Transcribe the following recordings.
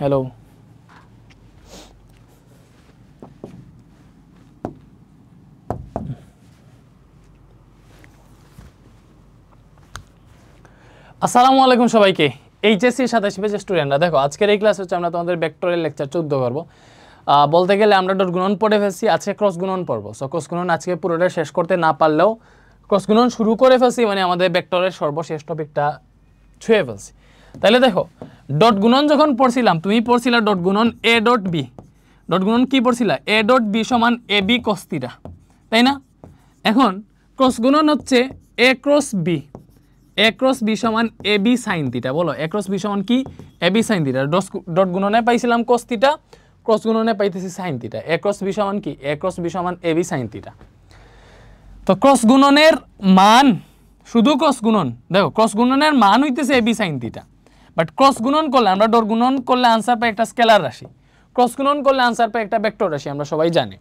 Hello আসসালামু আলাইকুম সবাইকে। এইচএসসি 27 পেজের স্টুডেন্টরা দেখো, আজকের এই ক্লাস হচ্ছে আমরা তোমাদের ভেক্টরের লেকচার 14 করব। বলতে গেলে আমরা ডট গুণন পড়ে ফেলছি, আজকে ক্রস গুণন পড়ব। সো ক্রস গুণন আজকে পুরোটা শেষ করতে না পারলেও ক্রস গুণন শুরু করে ফেলছি, মানে আমাদের ভেক্টরের সর্বশেষ টপিকটা ছুঁয়ে ফেলছি। তাহলে দেখো, ডট গুণন যখন পড়ছিলাম, তুমি পড়ছিলা ডট গুণন এ ডট বি। ডট গুণন কি পড়ছিলা? এ ডট বি সমান এ বি কস থিটা, তাই না? এখন ক্রস গুণন হচ্ছে এ ক্রস বি। এ ক্রস বি সমান এ বি সাইন থিটা। বলো এ ক্রস বি সমান কি? A B sine theta. Dot গুণনে পাইছিলাম কস থিটা, ক্রস গুণনে পাইতেছি sine theta. A cross B সমান কি? এ ক্রস বি সমান এ বি সাইন থিটা। তো ক্রস গুণনের মান, শুধু ক্রস গুণন, দেখো ক্রস গুণনের মান হইতেছে A B sine theta. But cross গুণন করলে, আমরা ডট গুণন করলে আনসার পাই একটা স্কেলার রাশি, ক্রস গুণন করলে আনসার পাই একটা ভেক্টর রাশি, আমরা সবাই জানি।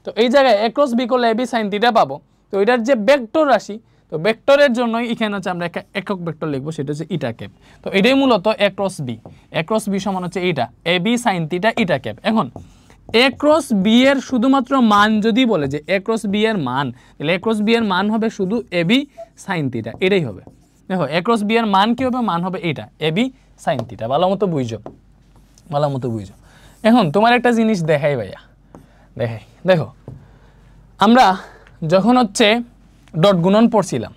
তো এই জায়গায় এ ক্রস বি করলে এ বি সাইন থিটা পাবো। তো এটার যে ভেক্টর রাশি, তো ভেক্টরের জন্যই এখানে হচ্ছে আমরা একটা একক ভেক্টর লিখবো, সেটা হচ্ছে ইটা ক্যাপ। তো এটাই মূলত এ ক্রস বি। এ ক্রস বি সমান হচ্ছে এইটা এ বি সাইন থিটা ইটা ক্যাপ। এখন এ ক্রস বি এর শুধুমাত্র মান যদি বলে যে এ ক্রস বি এর মান, তাহলে এ ক্রস বি এর মান হবে শুধু এ বি সাইন থিটা, এটাই হবে। দেখো এ ক্রস বি এর মান কি হবে? মান হবে এইটা এ বি সাইন থিটা। ভালো মতো বুঝছো, ভালো মতো বুঝছো। এখন তোমার একটা জিনিস দেখাই ভাইয়া, দেখাই। দেখো আমরা যখন হচ্ছে ডট গুণন পড়ছিলাম,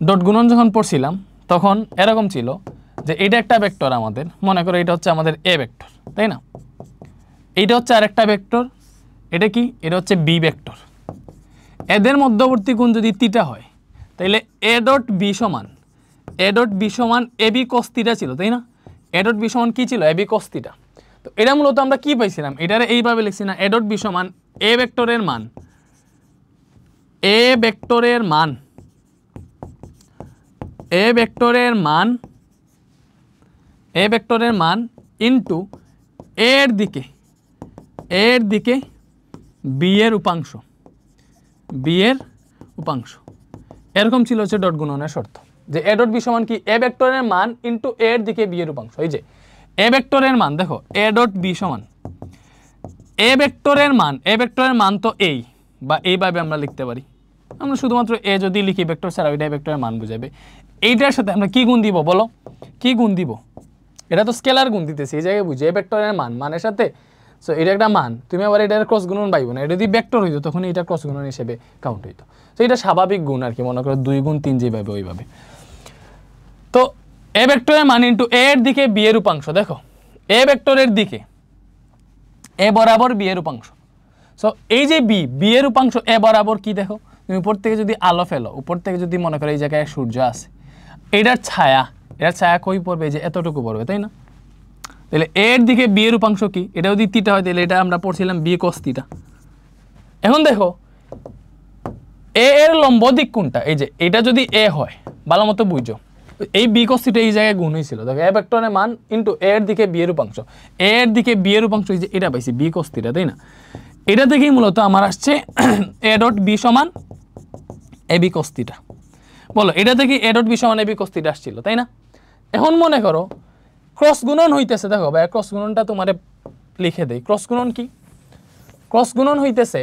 ডট গুণন যখন পড়ছিলাম তখন এরকম ছিল যে এটা একটা ভেক্টর, আমাদের মনে করো এটা হচ্ছে আমাদের এ ভেক্টর, তাই না? এইটা হচ্ছে আরেকটা ভেক্টর, এটা কি? এটা হচ্ছে বি ভেক্টর। এদের মধ্যবর্তী কোণ যদি থিটা হয়, তাহলে এ ডট বি সমান, এ ডট বি সমান এ বি কস থিটা ছিল, তাই না? এ ডট বি সমান কি ছিল? A B cos theta. তো এটা মূলত আমরা কি পাইছিলাম? এটারে এইভাবে লিখছি না, এ ডট বি সমান এ ভেক্টরের মান, এ ভেক্টরের মান, এ ভেক্টরের মান, এ ভেক্টরের মান ইনটু এর দিকে, এর দিকে বি এর উপাংশ, বি এর উপাংশ। এরকম ছিল হচ্ছে ডট গুণনের শর্ত, যে এ ডট বি সমান কি? এ ভেক্টরের মান ইনটু এর দিকে বি এর উপাংশ। এই যে এ ভেক্টরের মান, দেখো এ ডট বি সমান এ ভেক্টরের মান, এ ভেক্টরের মান তো এই, বা এইভাবে আমরা লিখতে পারি। আমরা শুধুমাত্র এ যদি লিখি ভেক্টর ছাড়া, ওইটা ভেক্টরের মান বুঝাবে। এইটার সাথে আমরা কি গুণ দিব? বলো কি গুণ দিব? এটা তো স্কেলার গুণ দিতেছি, এই জায়গায় বুঝি এ ভেক্টরের মান, মানের সাথে। সো এটা একটা মান, তুমি আবার এটার ক্রস গুণন পাইবো না। এটা যদি ভেক্টর হইতো তখন এটা ক্রস গুণন হিসেবে কাউন্ট হইতো। তো এটা স্বাভাবিক গুণ আর কি, মনে করো 2 গুণ 3 যেভাবে ওইভাবে। তো এ ভেক্টরের মান ইনটু এর দিকে বি এর উপাংশ। দেখো এ ভেক্টরের দিকে এ বরাবর বি এর উপাংশ। সো এই যে বি, বি এর উপাংশ এ বরাবর কি? দেখো তুমি উপর থেকে যদি আলো ফেলো, উপর থেকে যদি মনে করো এই জায়গায় সূর্য আছে, এটার ছায়া, এটার ছায়া কই পড়বে? যে এতটুকু পড়বে, তাই না? তাহলে এর দিকে বি এর উপাংশ কি? এটা যদি থিটা হয়, তাহলে এটা আমরা পড়ছিলাম বি কস থিটা। এখন দেখো এ এর লম্ব দিক কোনটা? এই যে এটা যদি এ হয়, ভালো মতো বুঝো, এই বি কস থিটা এই জায়গায় গুণ হয়েছিল। দেখো এ ভেক্টরের মান ইনটু এর দিকে বি এর উপাংশ, এর দিকে বি এর উপাংশ, এই যে এটা পাইছি বি কস থিটা, তাই না? এটা থেকেই মূলত আমার আসছে এ ডট বি সমান এ বি কস থিটা। বলো এটা থেকে এ ডট বি সমান এ বি কস থিটা আসছিল, তাই না? এখন মনে করো ক্রস গুণন হইতেছে, দেখো ভাই ক্রস গুণনটা তোমারে লিখে দেই। ক্রস গুণন কি? ক্রস গুণন হইতেছে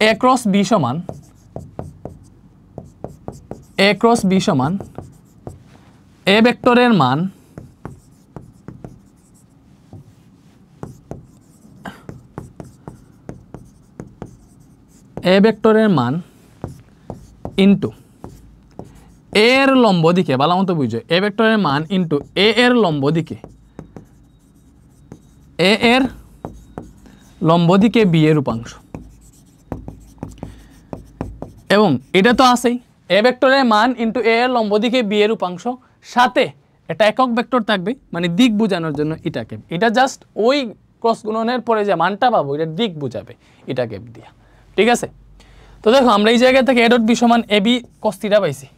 এ ক্রস বি সমান, এ ক্রস বি সমান এ ভেক্টরের মান এ ভেক্টরের মান ইনটু এর লম্ব দিকে, ভালো মতো বুঝো, এ ভেক্টরের মান ইনটু এ এর লম্ব দিকে, এ এর লম্ব দিকে বি এর উপাংশ। এবং এটা তো আছেই, এ ভেক্টরের মান ইনটু এ এর লম্ব দিকে বি এর উপাংশ, সাথে এটা একক ভেক্টর থাকবে, মানে দিক বোঝানোর জন্য এটা ক্যাপ। এটা জাস্ট ওই ক্রস গুণনের পরে যে মানটা পাবো, এটা দিক বোঝাবে এটা ক্যাপ দিয়া, ঠিক আছে? তো দেখো আমরা এই জায়গা থেকে এ ডট বি সমান এ বি কস থিটা পাইছি।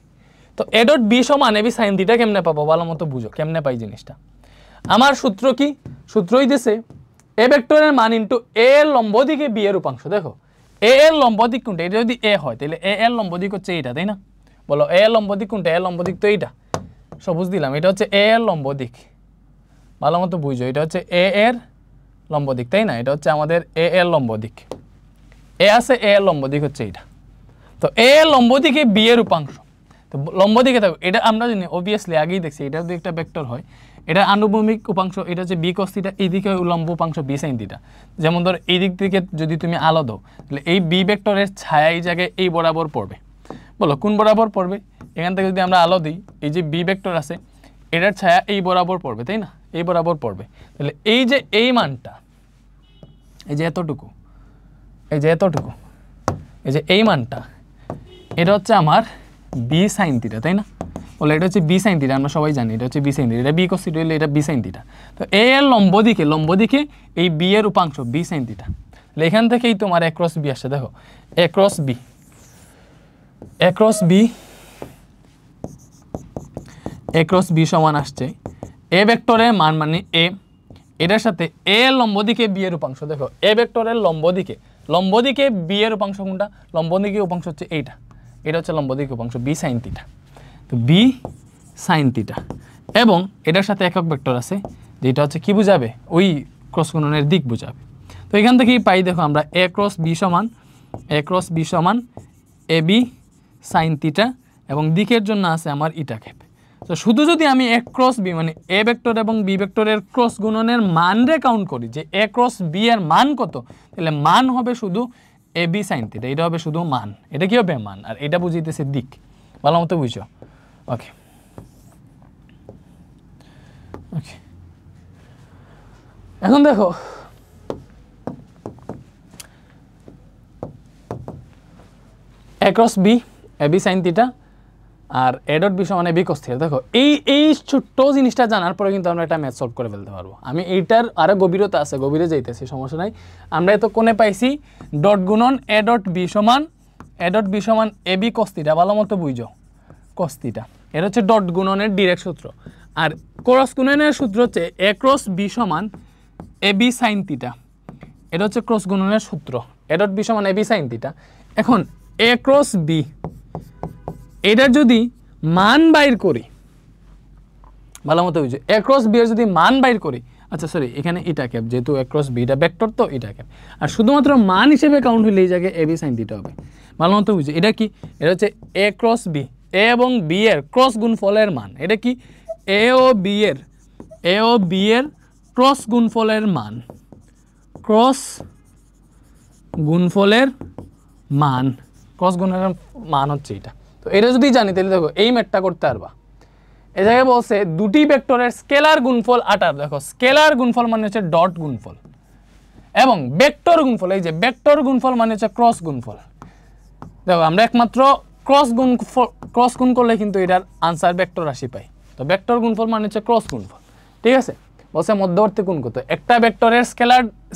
তো এ ডট বি সমান এ বি সাইন থিটা কেমনে পাবো? ভালো মতো বুঝো কেমনে পাই জিনিসটা। আমার সূত্র কি? সূত্র হইতেছে এ ভেক্টরের মান ইনটু এ এর লম্ব দিকে বি এর উপাংশ। দেখো এ এর লম্ব দিক কোনটা? এটা যদি এ হয়, তাহলে এ এর লম্ব দিক হচ্ছে এইটা, তাই না? বলো এ এর লম্ব দিক কোনটা? এ এর লম্ব দিক তো এইটা, সবুজ দিলাম, এটা হচ্ছে এ এর লম্ব দিক। ভালো মতো বুঝো, এটা হচ্ছে এ এর লম্ব দিক, তাই না? এটা হচ্ছে আমাদের এ এর লম্ব দিক, এ আছে এ এর লম্ব দিক হচ্ছে এটা। তো এ এর লম্ব দিকে বি এর উপাংশ, তো লম্ব দিকে থাকবে এটা আমরা জানি অবভিয়াসলি আগেই দেখছি, এটা যদি একটা ভেক্টর হয় এটা আনুভূমিক উপাংশ, এটা হচ্ছে বি cos থিটা, এইদিকে উলম্ব উপাংশ বি sin থিটা। যেমন ধর এই দিক থেকে যদি তুমি আলো দাও তাহলে এই বি ভেক্টরের ছায়া এই জায়গায় এই বরাবর পড়বে, বলো কোন বরাবর পড়বে? এখান থেকে যদি আমরা আলো দিই, এই যে বি ভেক্টর আছে এটার ছায়া এই বরাবর পড়বে, তাই না? এই বরাবর পড়বে। তাহলে এই যে এই মানটা, এই যে এতটুকু, এই যে এতটুকু, এই যে এই মানটা, এটা হচ্ছে আমার বি sin থিটা, তাই না? বলে এটা হচ্ছে বি sin থিটা, আমরা সবাই জানি এটা হচ্ছে বি sin থিটা, এটা বি cos থিটা হলে এটা বি sin থিটা। তো এ এর লম্ব দিকে এই বি এর উপাংশ বি sin থিটা। তাহলে এখান থেকেই তোমার a cross b আসছে, দেখো a cross b সমান আসছে এ ভেক্টরের মান মানে এ, এটার সাথে এ এর লম্ব দিকে বি এর উপাংশ, দেখো এ ভেক্টরের লম্ব দিকে বি এর উপাংশ কোনটা? লম্ব দিকে উপাংশ হচ্ছে এইটা, এটা হচ্ছে লম্ব দিকে উপাংশ বি sin থিটা। তো বি sin থিটা এবং এটার সাথে একক ভেক্টর আছে যেটা হচ্ছে কি বুঝাবে? ওই ক্রস গুণনের দিক বুঝাবে। তো এখান থেকেই পাই, দেখো আমরা a cross b সমান এ বি sin থিটা এবং দিকের জন্য আছে আমার ইটা ক্যাপ। তো শুধু যদি আমি a cross b মানে এ ভেক্টর এবং বি ভেক্টরের ক্রস গুণনের মান রে কাউন্ট করি যে a cross b এর মান কত, তাহলে মান হবে শুধু এ বি sin থিটা, এটা হবে শুধু মান, এটা কি হবে? মান। আর এটা বুঝাইতেছে দিক, ভালো মতো বুঝো। ওকে ওকে, এখন দেখো a cross b A B sin theta আর a ডট b সমান এ বি cos থিটা। দেখো এই ছোট্ট জিনিসটা জানার পরে কিন্তু আমরা একটা ম্যাথ সলভ করে ফেলতে পারবো। আমি এইটার আরো গভীরতা আছে, গভীরে যাইতেছি, সমস্যা নাই। আমরা এত কোণে পাইছি ডট গুণন a ডট b সমান এ বি cos থিটা, ভালো মতো বুঝো cos থিটা। এটা হচ্ছে ডট গুণনের ডিরেক্ট সূত্র, আর ক্রস গুণনের সূত্র হচ্ছে a cross b সমান এ বি sin থিটা, এটা হচ্ছে ক্রস গুণনের সূত্র, a ডট b সমান এ বি sin থিটা। এখন a cross b এটার যদি মান বাইর করি, ভালো মতো বুঝো, a cross b এর যদি মান বাইর করি, আচ্ছা সরি এখানে এটা ক্যাপ, যেহেতু a cross b এটা ভেক্টর তো এটা ক্যাপ, আর শুধুমাত্র মান হিসেবে কাউন্ট হইলে এই জায়গায় এ বি sin থিটা হবে, ভালো মতো বুঝো। এটা কি? এটা হচ্ছে a cross b, এ এবং বি এর ক্রস গুণফলের মান। এটা কি? এ ও বি এর ক্রস গুণফলের মান, ক্রস গুণফলের মান, ক্রস গুণফলের মান হচ্ছে এটা। তো এটা যদি জানি তাহলে দেখো এই ম্যাথটা করতে পারবা। এই জায়গায় বলছে দুটি ভেক্টরের স্কেলার গুণফল 18, দেখো স্কেলার গুণফল মানে হচ্ছে ডট গুণফল এবং ভেক্টর গুণফল, এই যে ভেক্টর গুণফল মানে হচ্ছে ক্রস গুণফল। দেখো আমরা একমাত্র ক্রস গুণ করলে কিন্তু এটার আনসার ভেক্টর রাশি পাই। তো ভেক্টর গুণফল মানে হচ্ছে ক্রস গুণফল, ঠিক আছে? বলছে মধ্যবর্তী কোণ কত? একটা ভেক্টরের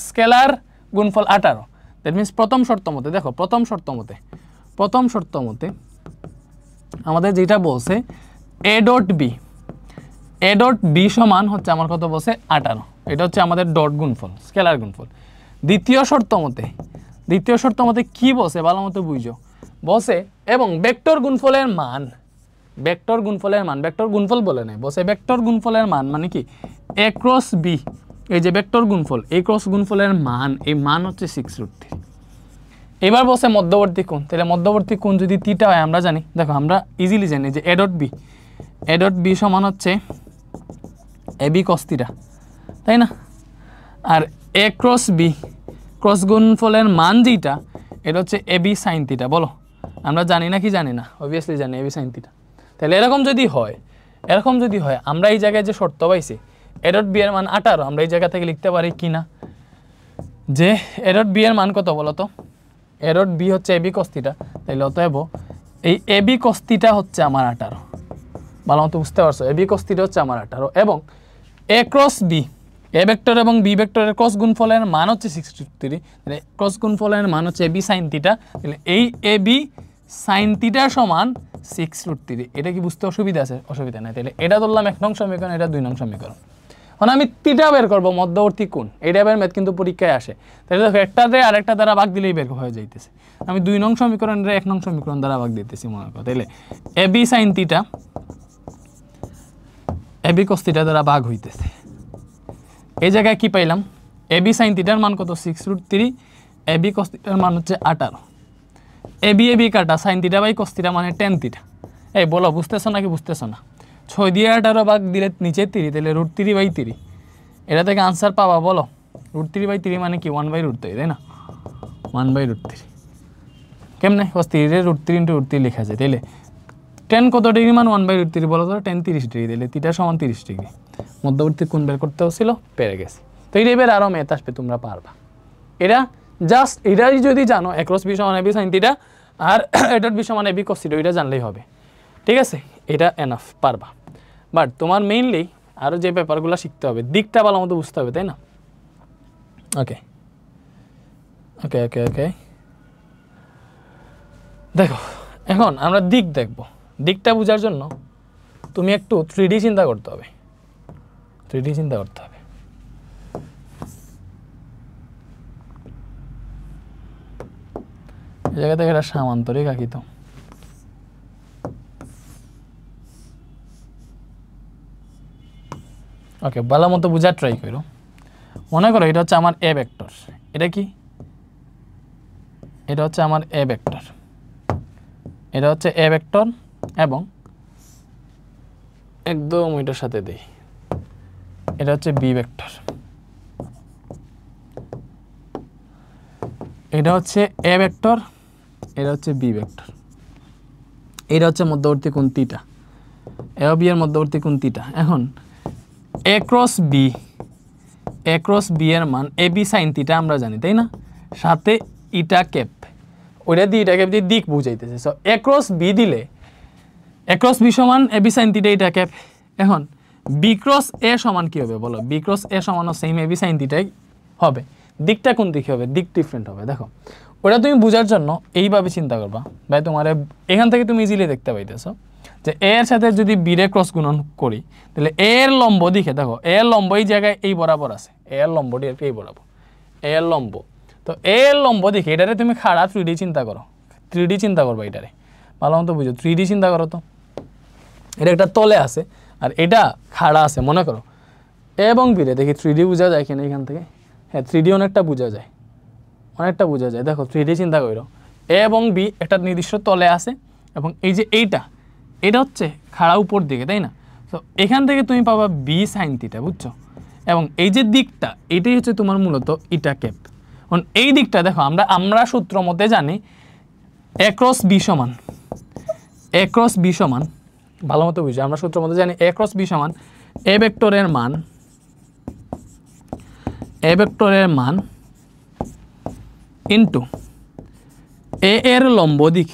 স্কেলার গুণফল 18। দ্যাট মিনস প্রথম শর্ত মতে, দেখো প্রথম শর্ত মতে আমাদের যেটা বলছে এ ডট বি সমান হচ্ছে আমার কত বলছে 18, এটা হচ্ছে আমাদের ডট গুণফল, স্কেলার গুণফল। দ্বিতীয় শর্ত মতে কি বলছে ভালো মতো বুঝো, বলছে এবং ভেক্টর গুণফলের মান, ভেক্টর গুণফল বলে নাই, বলছে ভেক্টর গুণফলের মান মানে কি a cross b, এই যে ভেক্টর গুণফল, এই ক্রস গুণফলের মান, এই মান হচ্ছে 6√3। এবার বলছে মধ্যবর্তী কোণ, তাহলে মধ্যবর্তী কোণ যদি থিটা হয় আমরা জানি, দেখো আমরা ইজিলি জানি যে এ ডট বি সমান হচ্ছে এ বি cos থিটা, তাই না? আর a cross b ক্রস গুণফলের মান যেটা, এটা হচ্ছে এ বি sin থিটা। বলো আমরা জানি না কি জানি না? অবভিয়াসলি জানি এ বি sin থিটা। তাহলে এরকম যদি হয় আমরা এই জায়গায় যে শর্ত পাইছি এ ডট বি এর মান 18, আমরা এই জায়গা থেকে লিখতে পারি কি না যে এ ডট বি এর মান কত বলো তো? এ ডট বি হচ্ছে এ বি cos থিটা, তাহলে অতএব এই এ বি cos থিটা হচ্ছে আমার 18, ভালো মতো বুঝতে পারছো? এ বি cos থিটা হচ্ছে আমার 18 এবং a cross b, A vector এবং বি ভেক্টরের ক্রস গুণফলের মান হচ্ছে 6√3, তাহলে ক্রস গুণফলের মান হচ্ছে এ বি sin থিটা, তাহলে এই এ বি sin থিটা সমান 6√3। এটা কি বুঝতে অসুবিধা আছে? অসুবিধা নাই। তাহলে এটা ধরলাম 1 নং সমীকরণ, এটা 2 নং সমীকরণ। এখন আমি থিটা বের করবো, মধ্যবর্তী কোণ, এই টাইপের ম্যাথ কিন্তু পরীক্ষায় আসে। তাহলে দেখো একটাতে আরেকটা দ্বারা ভাগ দিলেই বের হয়ে যাইতেছে। আমি 2 নং সমীকরণের 1 নং সমীকরণ দ্বারা ভাগ দিতেছি মনে করো, তাহলে এ B sin theta A B cos theta দ্বারা ভাগ হইতেছে, এই জায়গায় কি পাইলাম এ বি সাইন থিটার মান কত 6√3 এ বি কস থিটার মান হচ্ছে 18 এ বি কাটা sine theta by cos theta মানে tan থিটা এই বলো বুঝতেছো নাকি বুঝতেছো না 6 দিয়ে 18 ভাগ দিলে নিচে 3 তাহলে √3/3 এটা থেকে आंसर পাবা বলো √3/3 মানে কি 1/√3 তাই না 1/√3 কেমনে cos 3 এর √3 * √3 লেখা যায় তাইলে tan কত ডিগ্রি মান 1/√3 বলো তো tan 30 ডিগ্রি তাইলে থিটা সমান 30 ডিগ্রি মধ্যবর্তী কোণ বের করতে হছিল পেরে গেছি তো এই এবার আরো ম্যাথ আসবে তোমরা পারবা এটা জাস্ট এটাই যদি জানো a + b = ab sin theta আর এটা b = ab cos থিটা এটা জানলেই হবে ঠিক আছে এটা এনাফ পারবা বাট তোমার মেইনলি আরো যে পেপারগুলো শিখতে হবে দিকটা ভালোমতো বুঝতে হবে তাই না ওকে ওকে ওকে ওকে দেখো এখন আমরা দিক দেখব দিকটা বোঝার জন্য তুমি একটু 3D চিন্তা করতে হবে 3D চিন্তা করতে হবে এই জায়গা থেকে এটা সামান্তরিক আঁকি তো ওকে ভালো মতো বোঝার ট্রাই করো মনে করো এটা হচ্ছে আমার এ ভেক্টর এটা কি এটা হচ্ছে আমার এ ভেক্টর এটা হচ্ছে এ ভেক্টর এবং একদম এটার সাথে দেই এটা হচ্ছে বি ভেক্টর এটা হচ্ছে এ ভেক্টর এটা হচ্ছে বি ভেক্টর এটা হচ্ছে মধ্যবর্তী কোণ থিটা এ ও বি এর মধ্যবর্তী কোণ থিটা এখন a cross b এর মান ab sin থিটা আমরা জানি তাই না সাথে ইটা ক্যাপ ওইটা দিয়ে ইটা ক্যাপ দিয়ে দিক বুঝাইতেছে সো a cross b দিলে a cross b সমান ab sin থিটা ইটা ক্যাপ এখন b cross a সমান কি হবে বলো b cross a সমানও সেম ab sin থিটাই হবে দিকটা কোন দিকে হবে দিক ডিফারেন্ট হবে দেখো ওটা তুমি বোঝার জন্য এইভাবে চিন্তা করবা ভাই তোমার এখান থেকে তুমি ইজিলি দেখতে পাইতেছো যে a এর সাথে যদি b এর ক্রস গুণন করি তাহলে a এর লম্ব দিকে দেখো a এর লম্ব এই জায়গায় এই বরাবর আছে a এর লম্বটি আর এই বরাবর a এর লম্ব তো a এর লম্ব দিকে এটারে তুমি খাড়া 3D চিন্তা করো 3D চিন্তা করবা এটারে ভালোমতো বুঝো 3D চিন্তা করো তো এটা একটা তলে আছে আর এটা খাড়া আছে মনে করো a এবং b রে দেখি 3D বোঝা যায় কিনা এখান থেকে হ্যাঁ 3D অনেকটা বোঝা যায় দেখো 3D চিন্তা করো a এবং b একটা নির্দিষ্ট তলে আছে এবং এই যে এটা হচ্ছে খাড়া উপর দিকে তাই না তো এখান থেকে তুমি পাবা b sin থিটা বুঝছো এবং এই যে দিকটা এটাই হচ্ছে তোমার মূলত ইটা ক্যাপ এখন এই দিকটা দেখো আমরা সূত্র মতে জানি a cross b সমান ভালোমতো বুঝো আমরা সূত্র মতে জানি a cross b সমান a ভেক্টরের মান ইনটু a এর লম্ব দিক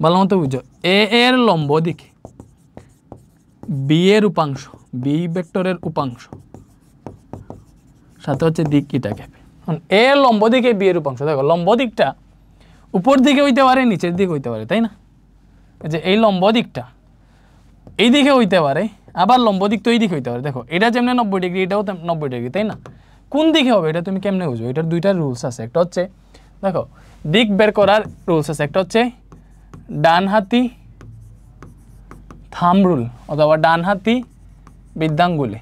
ভালোমতো বুঝো a এর লম্ব দিক b এর উপাংশ b ভেক্টরের উপাংশ সাথে হচ্ছে দিক ইটা ক্যাপ এখন a এর লম্ব দিকে b এর উপাংশ দেখো লম্ব দিকটা উপর দিকে হইতে পারে নিচের দিকে হইতে পারে তাই না যে এই লম্ব দিকটা এই দিকে হইতে পারে আবার লম্ব দিক তো এই দিকে হইতে পারে দেখো এটা যেমন 90 ডিগ্রি এটাও 90 ডিগ্রি তাই না কোন দিকে হবে এটা তুমি কেমনে বুঝবে এটার দুইটা রুলস আছে একটা হচ্ছে দেখো দিক বের করার রুলস আছে একটা হচ্ছে ডানহাতি থাম্ব রুল অথবা ডানহাতি বৃদ্ধাঙ্গুলি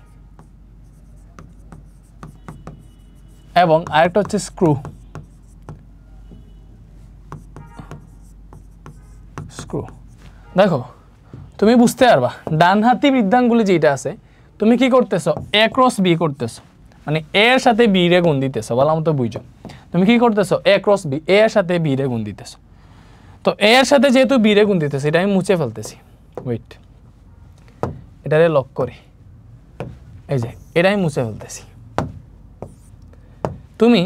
এবং আরেকটা হচ্ছে স্ক্রু দেখো তুমি বুঝতে পারবা ডানহাতি বৃদ্ধাঙ্গুলি যেটা আছে তুমি কি করতেছো a cross b করতেছো মানে a এর সাথে b রে গুণ দিতেছো ভালোমতো বুঝো তুমি কি করতেছো a cross b a এর সাথে b রে গুণ দিতেছো তো a এর সাথে যেহেতু b রে গুণ দিতেছি এটা আমি মুছে ফেলতেছি ওয়েট এটারে লক করি এই যে এটা আমি মুছে ফেলতেছি তুমি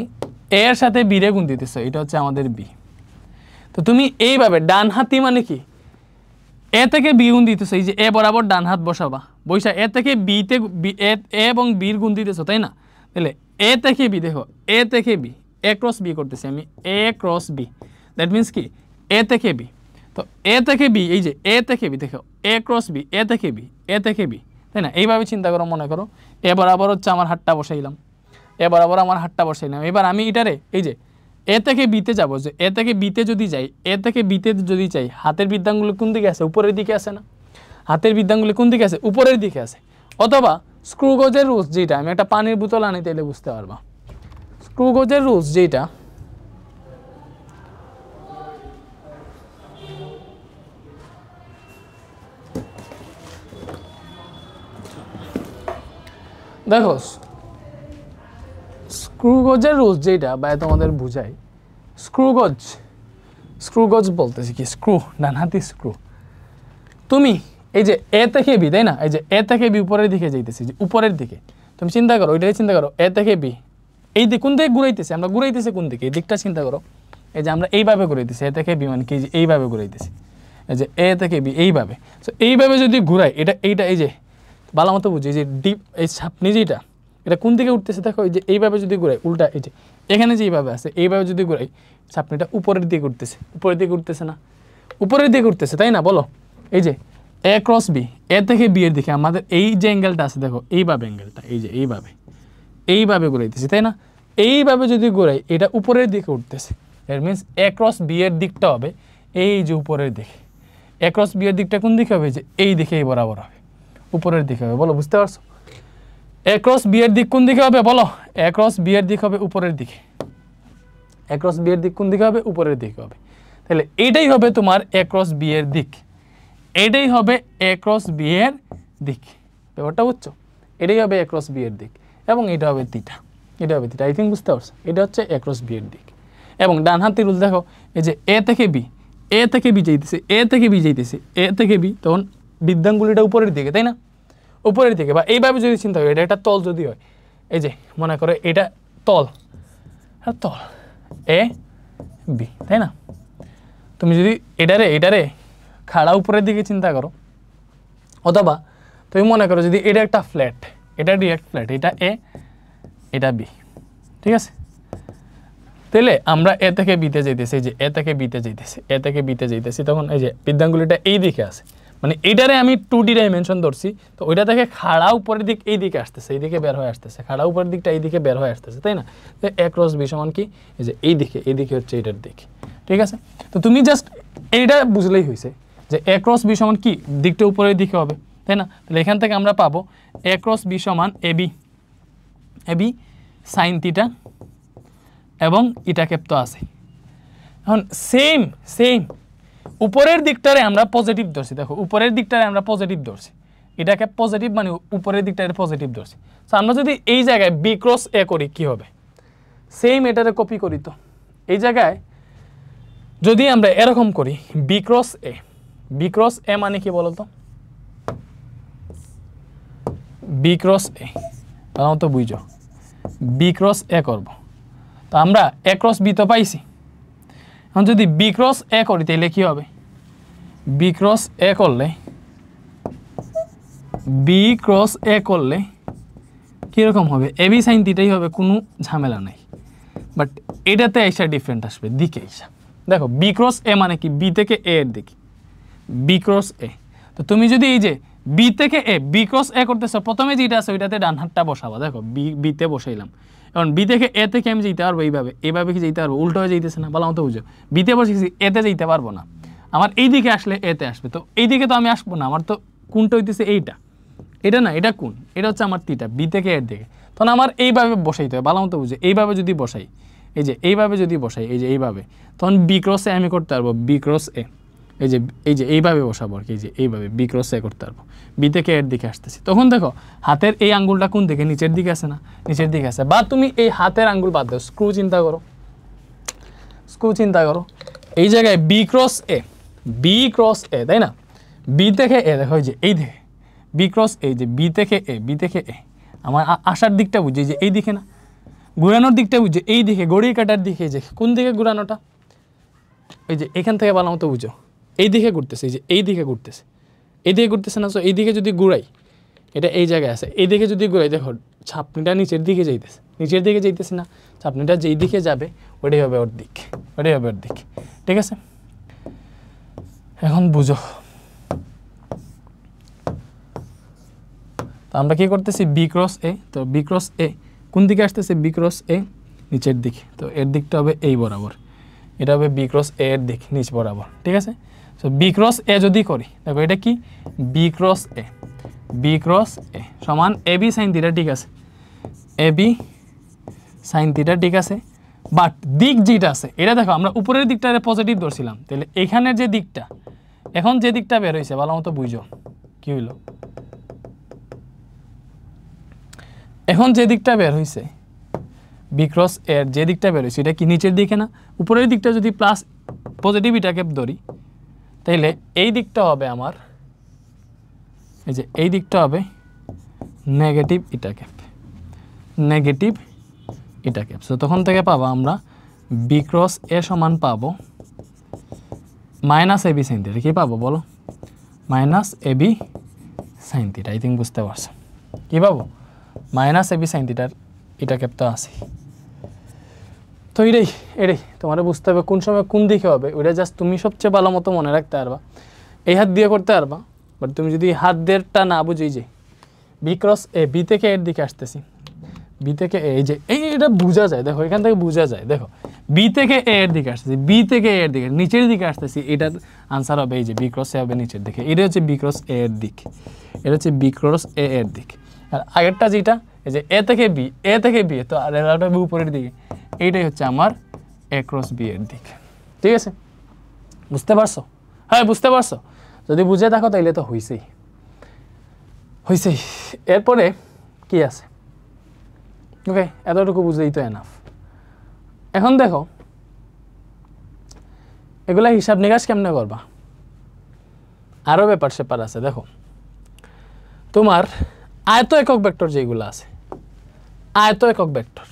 a এর সাথে b রে গুণ দিতেছো এটা হচ্ছে আমাদের b তো তুমি এইভাবে ডানহাতি মানে কি a থেকে b গুণ দিতেছো এই যে a বরাবর ডান হাত বসাবা বৈশা a থেকে b তে a এবং b এর গুণ দিতেছো তাই না তাহলে a থেকে b দেখো a থেকে b a cross b করতেছি আমি a cross b that means কি a থেকে b তো a থেকে b এই যে a থেকে b দেখো a cross b a থেকে b তাই না এইভাবে চিন্তা করো মনে করো a বরাবর হচ্ছে আমার হাতটা বসাইলাম এবার আমি এটারে এই যে a থেকে b তে যাব যে a থেকে b তে যদি যাই হাতের বৃদ্ধাঙ্গুলি কোন দিকে আছে উপরের দিকে আছে না হাতের বৃদ্ধাঙ্গুলি কোন দিকে আছে উপরের দিকে আছে অথবা স্ক্রু গজের রুলস যেটা, আমি একটা পানির বোতল আনি তাইলে বুঝতে পারবা। স্ক্রু গজের রুলস যেটা, দেখো স্ক্রু গজের রুলস যেটা ভাই তোমাদের বুঝাই, স্ক্রু গজ বলতেছি কি, স্ক্রু, ডানহাতি স্ক্রু। তুমি এই যে এ থেকে বি, তাই না, এই যে এ থেকে বি উপরের দিকে যাইতেছি, যে উপরের দিকে তুমি চিন্তা করো, ওইটাই চিন্তা করো, এ থেকে বি, এই দিক কোন দিকে ঘুরাইতেছে, আমরা ঘুরাইতেছি কোন দিকে, এই দিকটা চিন্তা করো। এই যে আমরা এইভাবে ঘুরাইতেছি, এ থেকে বি মানে কি, এইভাবে ঘুরাইতেছি, এই যে এ থেকে বি এইভাবে। সো এইভাবে যদি ঘুরাই, এইটা এই যে ভালো মতো বুঝি, যে ডিপ এই ছাপনি যেটা, এটা কোন দিকে উঠতেছে দেখো, এই যে এইভাবে যদি ঘুরাই উল্টা, এই যে এখানে যে এইভাবে আছে, এইভাবে যদি ঘুরাই ছাপনিটা উপরের দিকে উঠতেছে, উপরের দিকে উঠতেছে না, উপরের দিকে উঠতেছে, তাই না বলো। এই যে এ ক্রস বি, এ থেকে বি এর দিকে আমাদের এই যে অ্যাঙ্গেলটা আছে দেখো, এইভাবে অ্যাঙ্গেলটা, এই যে এইভাবে ঘুরাইতেছি, তাই না। এইভাবে যদি ঘুরাই এটা উপরের দিকে উঠতেছে, এর মিনস এ ক্রস বি এর দিকটা হবে এই যে উপরের দিকে। এ ক্রস বি এর দিকটা কোন দিকে হবে, যে এই দিকে বরাবর হবে, উপরের দিকে হবে, বলো বুঝতে পারছো। এ ক্রস বি এর দিক কোন দিকে হবে বলো, এ ক্রস বি এর দিক হবে উপরের দিকে, এ ক্রস বি এর দিক কোন দিকে হবে, উপরের দিকে হবে। তাহলে এইটাই হবে তোমার এ ক্রস বি এর দিক, এটাই হবে এ ক্রস বি এর দিক, ব্যাপারটা বুঝছো, এটাই হবে এ ক্রস বি এর দিক, এবং এটা হবে থিটা, এটা হবে থিটা। আই থিঙ্ক বুঝতে পারছো, এটা হচ্ছে এ ক্রস বি এর দিক। এবং ডান হাতের রুল দেখো, এই যে এ থেকে বি, এ থেকে বি যাইতেছে, এ থেকে বি যাইতেছে, এ থেকে বি, তখন বিদ্যাঙ্গুলিটা উপরের দিকে, তাই না, উপরের দিকে। বা এইভাবে যদি চিন্তা করি, এটা একটা তল যদি হয়, এই যে মনে করো এটা তল, তল এ বি, তাই না। তুমি যদি এটারে খাড়া উপরের দিকে চিন্তা করো, অথবা তুমি মনে করো যদি এটা একটা ফ্ল্যাট, এটা ডিরেক্ট ফ্ল্যাট, এটা এ, এটা বি, ঠিক আছে। তাহলে আমরা এ থেকে বিতে যাইতেছি, এই যে এ থেকে বিতে যাইতেছি, এ থেকে বিতে যাইতেছি, তখন এই যে বিদ্যাঙ্গুলিটা এই দিকে আছে, মানে এটারে আমি 2D ডাইমেনশন ধরছি, তো ওইটা থেকে খাড়া উপরের দিক এই দিকে আসতেছে, এই দিকে বের হয়ে আসতেছে, খাড়া উপরের দিকটা এই দিকে বের হয়ে আসতেছে, তাই না। এ ক্রস বি সমান কি, এই যে এই দিকে হচ্ছে এটার দিক, ঠিক আছে। তো তুমি জাস্ট এইটা বুঝলেই হয়েছে যে এ ক্রস বি সমান কি, দিকটা উপরের দিকে হবে, তাই না। তাহলে এখান থেকে আমরা পাবো এ ক্রস বি সমান এ বি সাইন থিটা, এবং ইটা ক্যাপ তো আছে। এখন সেম উপরের দিকটারে আমরা পজিটিভ ধরছি, দেখো উপরের দিকটারে আমরা পজিটিভ ধরছি, এটাকে পজিটিভ মানে উপরের দিকটারে পজিটিভ ধরছি। সো আমরা যদি এই জায়গায় বি ক্রস এ করি কি হবে, সেম এটারে কপি করি, তো এই জায়গায় যদি আমরা এরকম করি বি ক্রস এ মানে কি বলতো, বি ক্রস এ তো বুঝো, বি ক্রস এ করবো, তো আমরা এ ক্রস বি তো পাইছি। এখন যদি বি ক্রস এ করি তাহলে কি হবে, বি ক্রস এ করলে কীরকম হবে, এ বি সাইন থিটাই হবে, কোনো ঝামেলা নাই। বাট এটাতে আইসা ডিফারেন্ট আসবে, দিকে আইসা দেখো বি ক্রস এ মানে কি, বি থেকে এ এর দিকে, বি ক্রস এ। তো তুমি যদি এই যে বি থেকে এ, বি ক্রস এ করতেছো, প্রথমে যেটা আছে ওইটাতে ডান হাতটা বসাবা, দেখো বিতে বসাইলাম। এখন বি থেকে এ থেকে আমি যেতে পারবো এইভাবে কি যেতে পারবো, উল্টো হয়ে যাইতেছে না, ভালো মতো বুঝো। বিতে বসেছি, এতে যেতে পারবো না, আমার এই দিকে আসলে এতে আসবে, তো এই দিকে তো আমি আসবো না, আমার তো কোনটা হইতেছে এটা না, এটা কোন, এটা হচ্ছে আমার থিটা, বি থেকে এর দিকে। তখন আমার এইভাবে বসাইতে হবে, ভালো মতো বুঝে। এইভাবে যদি বসাই, এই যে এইভাবে যদি বসাই, এই যে এইভাবে, তখন বি ক্রস এ আমি করতে পারবো, বি ক্রস এ, এই যে এইভাবে বসাবো আর কি, এই যে এইভাবে বি ক্রস এ করতে পারবো, বি থেকে এর দিকে আসতেছি। তখন দেখো হাতের এই আঙ্গুলটা কোন দিকে, নিচের দিকে আছে না, নিচের দিকে আছে। বা তুমি এই হাতের আঙ্গুল বাদ দাও, স্ক্রু চিন্তা করো, এই জায়গায় বি ক্রস এ, তাই না, বি থেকে এ, দেখো এই যে এই দিকে বি ক্রস এই যে বি থেকে এ, আমার আসার দিকটা বুঝি যে এই দিকে না, ঘুরানোর দিকটা বুঝে এই দিকে, ঘড়ি কাটার দিকে, যে কোন দিকে ঘুরানোটা, এই যে এখান থেকে ভালো মতো বুঝো, এই দিকে ঘুরতেছে, এই যে এই দিকে ঘুরতেছে না। সো এই দিকে যদি ঘুরাই, এটা এই জায়গায় আছে, এই দিকে যদি ঘুরাই, দেখো ছাপনিটা নিচের দিকে যাইতেছে না, ছাপনিটা যেই দিকে যাবে ওটাই হবে ওর দিক, ঠিক আছে। এখন বুঝো, তো আমরা কি করতেছি, বি ক্রস এ, তো বি ক্রস এ কোন দিকে আসতেছে, বি ক্রস এ নিচের দিকে, তো এর দিকটা হবে এই বরাবর, এটা হবে বি ক্রস এ এর দিক নিচ বরাবর, ঠিক আছে। সো বি ক্রস এ যদি করি, দেখো এটা কি, B cross A B cross A সমান এ বি সাইন থিটা, ঠিক আছে, এ বি সাইন থিটা, ঠিক আছে। বাট দিক যেটা আছে এটা দেখো আমরা উপরের দিকটা পজিটিভ ধরছিলাম, তাহলে এখানের যে দিকটা এখন যে দিকটা বের হয়েছে ভালো মতো বুঝো কি হইল। এখন যে দিকটা বের হয়েছে বি ক্রস এর যে দিকটা বের হয়েছে এটা কি নিচের দিকে না? উপরের দিকটা যদি প্লাস পজিটিভ ইটা ক্যাপ ধরি তাইলে এই দিকটা হবে আমার, এই যে এই দিকটা হবে negative eta cap, negative eta cap. So তখন থেকে পাবো আমরা বি ক্রস এ সমান পাবো minus A B sine theta. কী পাবো বলো? Minus A B sine theta. I think বুঝতে পারছো কী পাবো? মাইনাস এ বি সাইন থিটার ইটা ক্যাপ তো আছে। তো এটাই তোমার বুঝতে হবে কোন সময় কোন দিকে হবে, ওইটা জাস্ট তুমি সবচেয়ে ভালো মতো মনে রাখতে পারবা, এই হাত দিয়ে করতে পারবা। বাট তুমি যদি হাত দেড়টা না বুঝি, যে বি ক্রস এ বি থেকে এর দিকে আসতেছি, বি থেকে এই যে এটা বোঝা যায়, দেখো এখান থেকে বোঝা যায়, দেখো বি থেকে এ এর দিকে আসতেছি, বি থেকে এর দিকে নিচের দিকে আসতেছি, এটার আনসার হবে এই যে বি ক্রস এ হবে নিচের দিকে। এটা হচ্ছে বি ক্রস এ এর দিক, এটা হচ্ছে বি ক্রস এ এর দিক। আর আগেরটা যেটা এই যে এ থেকে বি, এ থেকে বি, তো আর এটা হবে উপরের দিকে, এইটাই হচ্ছে আমার এ ক্রস বি এর দিক। ঠিক আছে, বুঝতে পারছো? হ্যাঁ বুঝতে পারছো? যদি বুঝে থাকো তাইলে তো হইছেই। এরপরে কি আছে? ওকে, এতটুকু বুঝলেই তো এনাফ। এখন দেখো এগুলা হিসাব নিকাশ কেমনে করবা, আরও ব্যাপার স্যাপার আছে। দেখো তোমার আয়ত একক ভেক্টর যেগুলো আছে, আয়ত একক ভেক্টর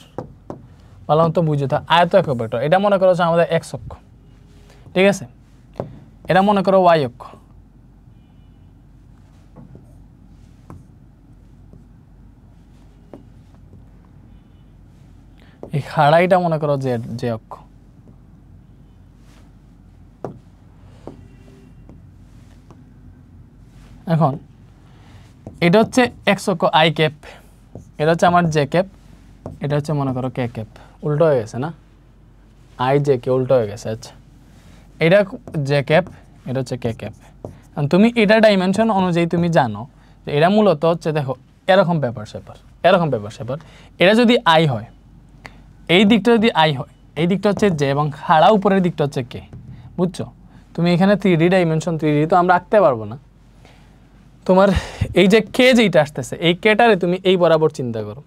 ভালো মতো বুঝে তো, আয়ত একক ভেক্টর এটা মনে করো আমাদের এক্স অক্ষ, ঠিক আছে, এটা মনে করো ওয়াই অক্ষ, এই খাড়াইটা মনে করো যে অক্ষ। এখন এটা হচ্ছে এক্স অক্ষ আই ক্যাপ, এটা হচ্ছে আমার জে ক্যাপ, এটা হচ্ছে মনে করো কে ক্যাপ। উল্টো হয়ে গেছে না, আই জে কে উল্টো হয়ে গেছে। আচ্ছা এটা জে ক্যাপ, এটা হচ্ছে কে ক্যাপ। তুমি এটা ডাইমেনশন অনুযায়ী তুমি জানো যে এটা মূলত হচ্ছে দেখো এরকম ব্যাপার স্যাপার, এরকম ব্যাপার স্যাপার। এটা যদি আই হয়, এই দিকটা যদি আই হয়, এই দিকটা হচ্ছে জে এবং খাড়া উপরের দিকটা হচ্ছে কে, বুঝছো? তুমি এখানে 3D ডাইমেনশন, 3D তো আমরা আঁকতে পারবো না। তোমার এই যে কে যেইটা আসতেছে এই কেটারে তুমি এই বরাবর চিন্তা করো,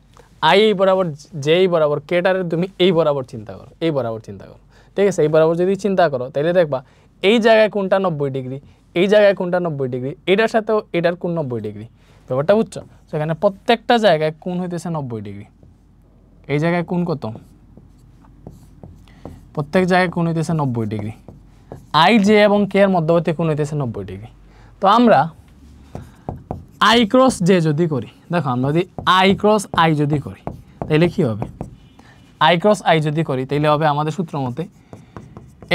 আই এই বরাবর, জে এই বরাবর, কেটারে তুমি এই বরাবর চিন্তা করো, এই বরাবর চিন্তা করো, ঠিক আছে? এই বরাবর যদি চিন্তা করো তাহলে দেখবা এই জায়গায় কোনটা 90 ডিগ্রি, এই জায়গায় কোনটা 90 ডিগ্রি, এটার সাথেও এটার কোন 90 ডিগ্রি, ব্যাপারটা বুঝছো? সেখানে প্রত্যেকটা জায়গায় কোন হইতেছে 90 ডিগ্রি। এই জায়গায় কোন কত? প্রত্যেক জায়গায় কোন হইতেছে 90 ডিগ্রি। আই জে এবং কে এর মধ্যবর্তী কোন হইতেছে 90 ডিগ্রি। তো আমরা আই ক্রস জে যদি করি, দেখো আমরা যদি আই ক্রস আই যদি করি তাইলে কি হবে? আই ক্রস আই যদি করি তাইলে হবে আমাদের সূত্র মতে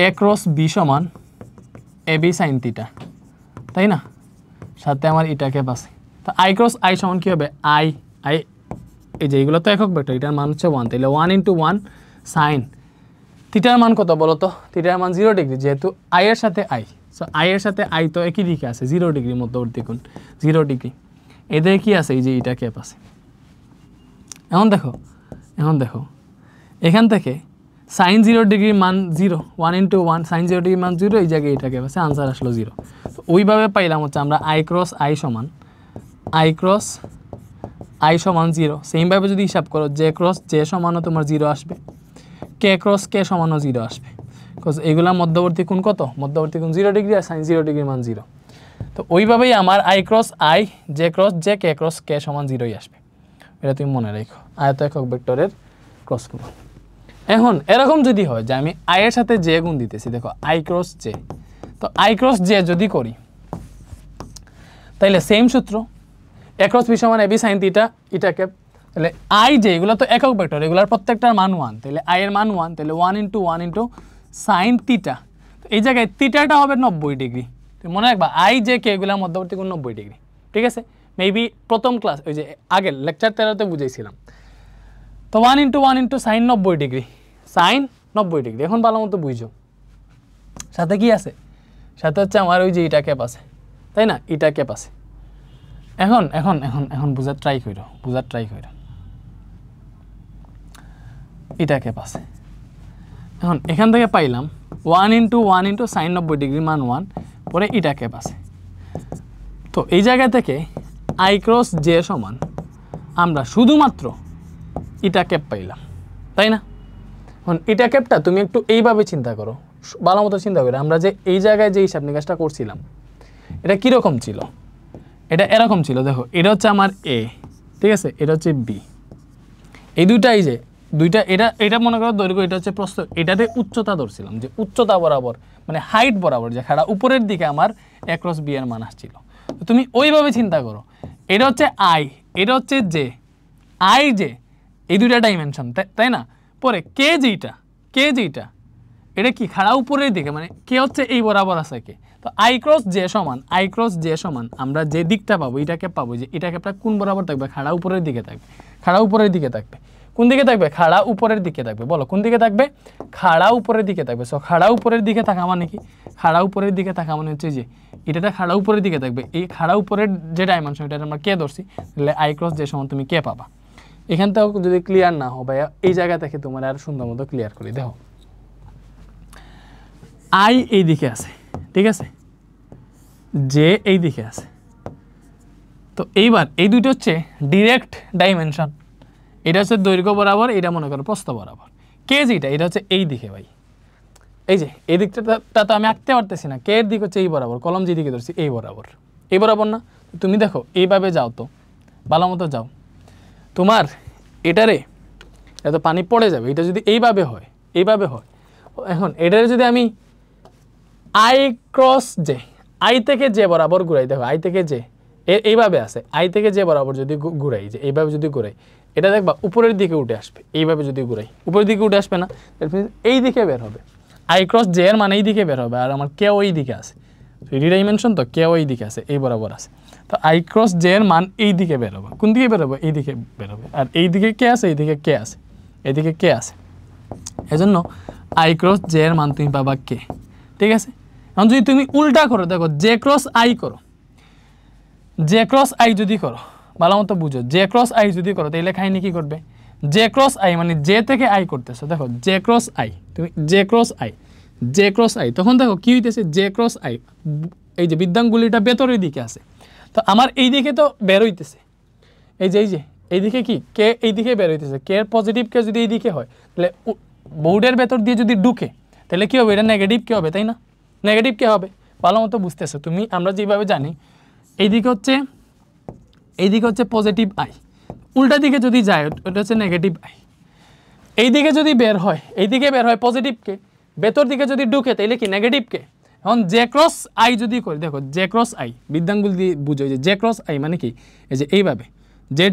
এ ক্রস বি সমান এ বি সাইন থিটা, তাই না? সাথে আমার ইটা ক্যাপ আছে। তো আই ক্রস আই সমান কি হবে? আই আই এই যে এইগুলো তো একক ভেক্টর, এটার মান হচ্ছে 1, তাহলে 1 × 1 সাইন থিটার মান কত বলো তো? থিটার মান 0 ডিগ্রি, যেহেতু আই এর সাথে আই, সো আই এর সাথে আই তো একই দিকে আছে, 0 ডিগ্রি মধ্যবর্তী কোণ 0 ডিগ্রি। এদের কি আছে? এই যে এটা ক্যাপ আছে। এখন দেখো এখান থেকে সাইন 0 ডিগ্রির মান 0, 1 × 1 সাইন 0 ডিগ্রির মান 0, এই জায়গায় এটা ক্যাপ আছে, আনসার আসলো 0। তো ওইভাবে পাইলাম হচ্ছে আমরা আই ক্রস আই সমান 0। সেমভাবে যদি হিসাব করো জে ক্রস জে সমানও তোমার 0 আসবে, কে ক্রস কে সমানও 0 আসবে, বিকজ এগুলা মধ্যবর্তী কোণ কত? মধ্যবর্তী কোণ 0 ডিগ্রি, আর সাইন 0 ডিগ্রির মান 0। তো ওইভাবেই আমার I cross I, J cross J, K cross কে সমান 0ই আসবে। এটা তুমি মনে রাখো, আয়ত একক ভেক্টরের ক্রস গুণ। এখন এরকম যদি হয় যে আমি আই এর সাথে জে গুণ দিতেছি, দেখো আই ক্রস জে, তো আই ক্রস জে যদি করি তাইলে সেম সূত্র, এ ক্রস বি সমান A B sine theta eta cap. তাহলে আই জে এগুলো তো একক ভেক্টর, এগুলোর প্রত্যেকটার মান 1, তাহলে আই এর মান 1, তাহলে 1 × 1 × সাইন থিটা। তো এই জায়গায় থিটাটা হবে 90 ডিগ্রি। তুমি মনে রাখবা আই জে কে এগুলোর মধ্যবর্তী কোণ 90 ডিগ্রি, ঠিক আছে? মেবি প্রথম ক্লাস ওই যে আগের লেকচার 13তে বুঝাইছিলাম। তো 1 × 1 × সাইন 90 ডিগ্রি, সাইন 90 ডিগ্রি। এখন ভালো মতো বুঝছো। সাথে কি আছে? সাথে হচ্ছে আমার ওই যে ইটা ক্যাপ আছে, তাই না? ইটা ক্যাপ আছে। এখন এখন এখন এখন বুঝার ট্রাই করো, এটা ক্যাপ আছে। এখন এখান থেকে পাইলাম 1 ইন্টু 1 ইন্টু সাইন 90 ডিগ্রি মান 1, পরে এটা ক্যাপ আছে। তো এই জায়গা থেকে আই ক্রস জে সমান আমরা শুধুমাত্র এটা ক্যাপ পাইলাম, তাই না? এখন এটা ক্যাপটা তুমি একটু এইভাবে চিন্তা করো, ভালো মতো চিন্তা করো। আমরা যে এই জায়গায় যে হিসাব নিকাশটা করছিলাম এটা কীরকম ছিল? এটা এরকম ছিল, দেখো এটা হচ্ছে আমার এ, ঠিক আছে, এটা হচ্ছে বি, এই দুইটাই যে দুইটা, এটা মনে করো দৈর্ঘ্য, এটা হচ্ছে প্রস্থ, এটাতে উচ্চতা ধরছিলাম যে উচ্চতা বরাবর মানে হাইট বরাবর যে খাড়া উপরের দিকে আমার এ ক্রস বি এর মান আসছিল। তো তুমি ওইভাবে চিন্তা করো, এটা হচ্ছে আই, এটা হচ্ছে জে, আই জে এই দুইটা ডাইমেনশন, তাই না? পরে কে যেটা এটা কি খাড়া উপরের দিকে, মানে কে হচ্ছে এই বরাবর আছে কে। তো আই ক্রস জে সমান আমরা যে দিকটা পাবো এটাকে পাবো যে এটা ক্যাপটা কোন বরাবর থাকবে? খাড়া উপরের দিকে থাকবে। কোন দিকে থাকবে? খাড়া উপরের দিকে থাকবে। বলো কোন দিকে থাকবে? খাড়া উপরের দিকে থাকবে। সো খাড়া উপরের দিকে থাকা মানে কি? খাড়া উপরের দিকে থাকা মানে হচ্ছে যে এটা খাড়া উপরের দিকে থাকবে, এই খাড়া উপরের যে ডাইমেনশন এটা আমরা কে ধরছি, তাহলে আই ক্রস জে সমান তুমি কে পাবা। এখান থেকেও যদি ক্লিয়ার না হো ভাইয়া, এই জায়গা থেকে তোমার আর সুন্দর মতো ক্লিয়ার করি। দেখো আই এই দিকে আছে, ঠিক আছে, জে এই দিকে আছে। তো এইবার এই দুইটা হচ্ছে ডিরেক্ট ডাইমেনশন, এটা হচ্ছে দৈর্ঘ্য বরাবর, এটা মনে করো প্রস্থ বরাবর। কে যেটা এটা হচ্ছে এই দিকে ভাই, এই যে এই দিকটা তো আমি আঁকতে পারতেছি না, কে এর দিক হচ্ছে এই বরাবর, কলম যেদিকে ধরছি এই বরাবর না। তুমি দেখো এইভাবে যাও, তো ভালো মতো যাও, তোমার এটারে এত পানি পড়ে যাবে। এটা যদি এইভাবে হয় এখন এটারে যদি আমি আই ক্রস জে, আই থেকে জে বরাবর ঘুরাই, দেখো আই থেকে জে এইভাবে আছে, আই থেকে জে বরাবর যদি ঘুরাই, যে এইভাবে যদি ঘুরাই, এটা দেখবা উপরের দিকে উঠে আসবে। এইভাবে যদি ঘুরাই উপরের দিকে উঠে আসবে না, এই দিকে বের হবে। আই ক্রস জে এর মানে এই দিকে বের হবে, আর আমার কে ওই দিকে আছে, থ্রি ডাইমেনশন তো কে ওই দিকে আছে, এই বরাবর আছে। তো আই ক্রস জে এর মান এই দিকে বের হবে। কোন দিকে বের হবে? এই দিকে বের হবে। আর এই দিকে কে আছে? এইদিকে কে আছে, এদিকে কে আছে। এজন্য আই ক্রস জে এর মান তুমি পাবা কে, ঠিক আছে। এখন যদি তুমি উল্টা করো, দেখো জে ক্রস আই করো, জে ক্রস আই যদি করো, ভালো মতো বুঝো, জে ক্রস আই যদি করো তাহলে কাহিনী কি করবে? জে ক্রস আই মানে জে থেকে আই করতেছো, দেখো জে ক্রস আই, তুমি জে ক্রস আই তখন দেখো কি হইতেছে? জে ক্রস আই এই যে বিদ্যাঙ্গুলিটা ভেতরের দিকে আছে, তো আমার এই দিকে তো বের হইতেছে, এই যে এইদিকে কি কে এই দিকে বের হইতেছে, কে এর পজিটিভ কে যদি এই দিকে হয়, তাহলে বোর্ডের ভেতর দিয়ে যদি ঢুকে তাহলে কি হবে? এটা নেগেটিভ কে হবে, তাই না? নেগেটিভ কে হবে, ভালো মতো বুঝতেছো তুমি। আমরা যেভাবে জানি এইদিকে হচ্ছে পজিটিভ আই, উল্টা দিকে যদি যায় ওটা হচ্ছে নেগেটিভ আই। এইদিকে যদি বের হয়, এইদিকে বের হয় পজিটিভকে, ভেতর দিকে যদি ঢুকে তাইলে কি নেগেটিভকে। এখন জে ক্রস আই যদি করি, দেখো জে ক্রস আই বিদ্যাঙ্গুল দিয়ে বুঝো যে জে ক্রস আই মানে কি, এই যে এইভাবে জে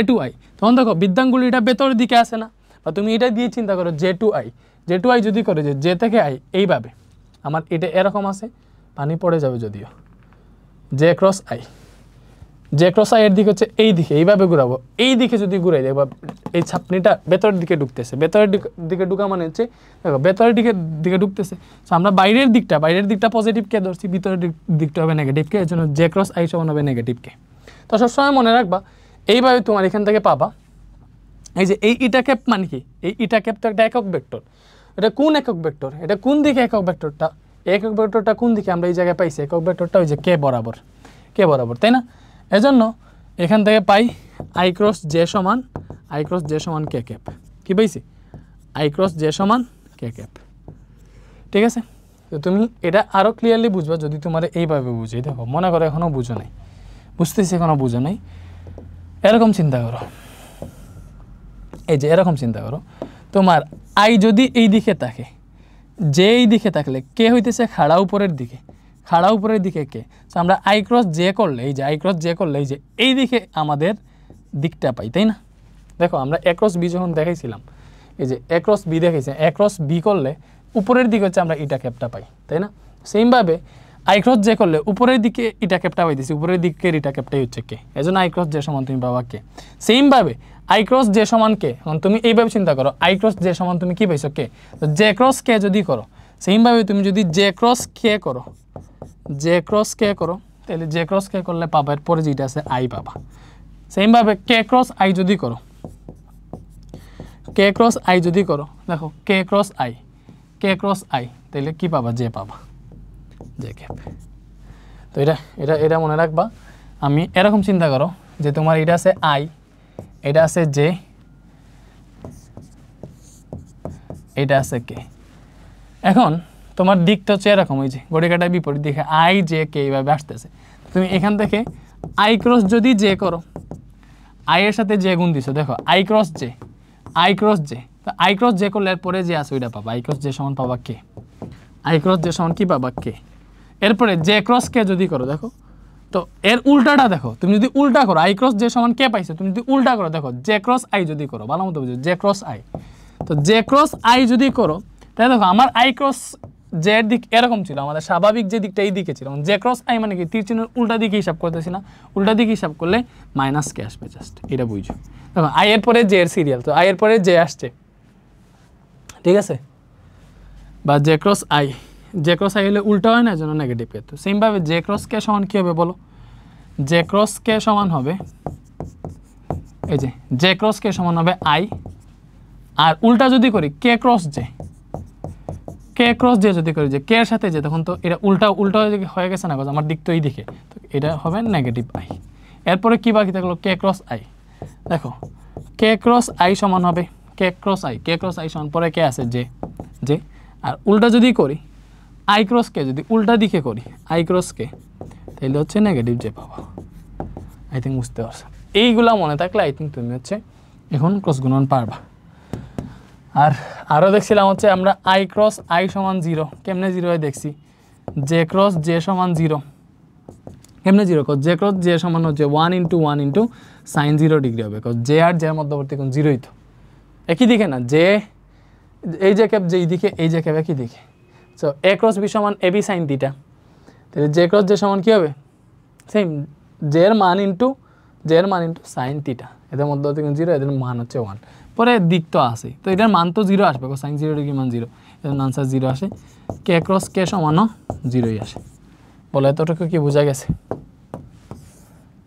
টু আই, তখন দেখো বিদ্যাঙ্গুলিটা ভেতরের দিকে আসে না, বা তুমি এটা দিয়ে চিন্তা করো জে টু আই যদি করে যে জে থেকে আই এইভাবে, আমার এটা এরকম আছে, পানি পড়ে যাবে যদিও। জে ক্রস আই এর দিকে হচ্ছে এই দিকে, এইভাবে ঘুরাবো, এই দিকে যদি ঘুরাই দেখবা এই ছাপনিটা ভেতরের দিকে ঢুকতেছে, ভেতরের দিকে ঢুকা মানে হচ্ছে দেখো ভেতরের দিকে ঢুকতেছে। সো আমরা বাইরের দিকটা পজিটিভকে ধরছি, ভিতরের দিকটা হবে নেগেটিভকে, এর জন্য জে ক্রস আই সমান হবে নেগেটিভকে। তো সবসময় মনে রাখবা এইভাবে তোমার এখান থেকে পাবা এই যে এই ইটা ক্যাপ মানে কি, এই ইটা ক্যাপ তো একটা একক ভেক্টর। এটা কোন একক ভেক্টর? এটা কোন দিকে একক ভেক্টরটা? একক ভেক্টরটা কোন দিকে আমরা এই জায়গায় পাইছি? একক ভেক্টরটা ওই যে কে বরাবর, তাই না? এজন্য এখান থেকে পাই আই ক্রস জে সমান কে ক্যাপ। কি পাইছি? আই ক্রস জে সমান কে ক্যাপ, ঠিক আছে। তো তুমি এটা আরও ক্লিয়ারলি বুঝবা যদি তোমার এইভাবে বুঝি। দেখো মনে করো এখনও বুঝো নাই, বুঝতেছি এখনও বুঝো নাই, এরকম চিন্তা করো, এই যে এরকম চিন্তা করো, তোমার আই যদি এই দিকে থাকে, যে এই দিকে থাকলে কে হইতেছে খাড়া উপরের দিকে কে। তো আমরা আই ক্রস জে করলে, এই যে এই দিকে আমাদের দিকটা পাই, তাই না? দেখো আমরা এ ক্রস বি যখন দেখাইছিলাম, এই যে এ ক্রস বি দেখাইছে, এ ক্রস বি করলে উপরের দিকে হচ্ছে আমরা ইটা ক্যাপটা পাই, তাই না? সেমভাবে আই ক্রস জে করলে উপরের দিকে ইটা ক্যাপটা পাইতেছি, উপরের দিকের ইটা ক্যাপটাই হচ্ছে কে, এজন্য আই ক্রস জে সমান তুমি পাবা কে। সেমভাবে আই ক্রস জে সমান কে, এখন তুমি এইভাবে চিন্তা করো, আই ক্রস জে সমান তুমি কি পাইছো? কে। তো জে ক্রস কে যদি করো, সেমভাবে তুমি যদি জে ক্রস কে করো, তাহলে জে ক্রস কে করলে পাবা এরপরে যেটা আছে আই পাবা। সেমভাবে কে ক্রস আই যদি করো, কে ক্রস আই যদি করো, দেখো K cross I, K cross I, তাহলে কি পাবা? জে পাবা, জে ক্যাপ। তো এটা এটা এটা মনে রাখবা। আমি এরকম চিন্তা করো যে তোমার এটা আছে আই, এটা আছে জে, এটা আছে কে। এখন তোমার দিকটা হচ্ছে এরকম, ওই যে ঘড়ি কাটার বিপরীত দিকে আই জে কে এইভাবে আসতেছে। তুমি এখান থেকে আই ক্রস যদি জে করো, আই এর সাথে জে গুণ দিছো, দেখো I cross J, I cross J, তো আই ক্রস জে করলে এরপরে যে আছে ওইটা পাবা। আই ক্রস জে সমান পাবা কে, আই ক্রস জে সমান কি পাবা? কে। এরপরে জে ক্রস কে যদি করো, দেখো তো এর উল্টাটা দেখো, তুমি যদি উল্টা করো আই ক্রস জে সমান কে পাইছো, তুমি যদি উল্টা করো, দেখো জে ক্রস আই যদি করো, ভালো মতো বুঝো, জে ক্রস আই। তো জে ক্রস আই যদি করো, তাহলে দেখো আমার আই ক্রস জে এর দিক এরকম ছিল, আমাদের স্বাভাবিক যে দিকটা এই দিকে ছিল। জে ক্রস আই মানে কি? তীর চিহ্নের উল্টা দিকে হিসাব করতেছি না, উল্টা দিকে হিসাব করলে মাইনাস কে আসবে, জাস্ট এটা বুঝো। দেখো আই এর পরে জে এর সিরিয়াল, তো আই এর পরে জে আসছে, ঠিক আছে? বা J cross I, J cross I হলে উল্টা হয় না, জন্য নেগেটিভ কে। তো সেমভাবে জে ক্রস কে সমান কী হবে বলো? জে ক্রস কে সমান হবে, এই যে জে ক্রস কে সমান হবে আই, আর উল্টা যদি করি কে ক্রস জে, কে ক্রস জে যদি করি, যে কে এর সাথে যে, তখন তো এটা উল্টা উল্টা হয়ে গেছে না, আমার দিক তো এই দিকে, তো এটা হবে নেগেটিভ আই। এরপরে কি বাকি থাকলো? K cross I. দেখো কে ক্রস আই সমান হবে K cross I, K cross I সমান পরে কে আছে? J, J. আর উল্টা যদি করি আই ক্রস কে, যদি উল্টা দিকে করি আই ক্রস কে, তাহলে হচ্ছে নেগেটিভ জে পাবা। আই থিঙ্ক বুঝতে পারছো। এইগুলা মনে থাকলে আই থিঙ্ক তুমি হচ্ছে এখন ক্রস গুণন পারবা। আর আরও দেখছিলাম হচ্ছে আমরা আই ক্রস আই সমান 0, কেমনে 0 হয় দেখছি, জে ক্রস জে সমান 0, কেমনে 0? জে ক্রস জে সমান হচ্ছে 1 × 1 × sin 0 ডিগ্রি হবে, জে আর জে এর মধ্যবর্তী কোণ 0ই তো, একই দিকে না, জে এই যে ক্যাপ যেই দিকে, এই যে ক্যাপ একই দিকে। সো এ ক্রস বি সমান এ বি সাইন থিটা, তাহলে জে ক্রস জে সমান কী হবে? সেম জে এর মান ইন্টু সাইন থিটা, এদের মধ্যবর্তী কোণ 0, এদের মান হচ্ছে 1, পরে দিক তো আসে, তো এটার মান তো 0 আসবে, সাইন 0 ডিগ্রি মান 0, এর আনসার 0 আসে। কে ক্রস কে সমানও 0ই আসে। বলো এতটুকু কি বোঝা গেছে?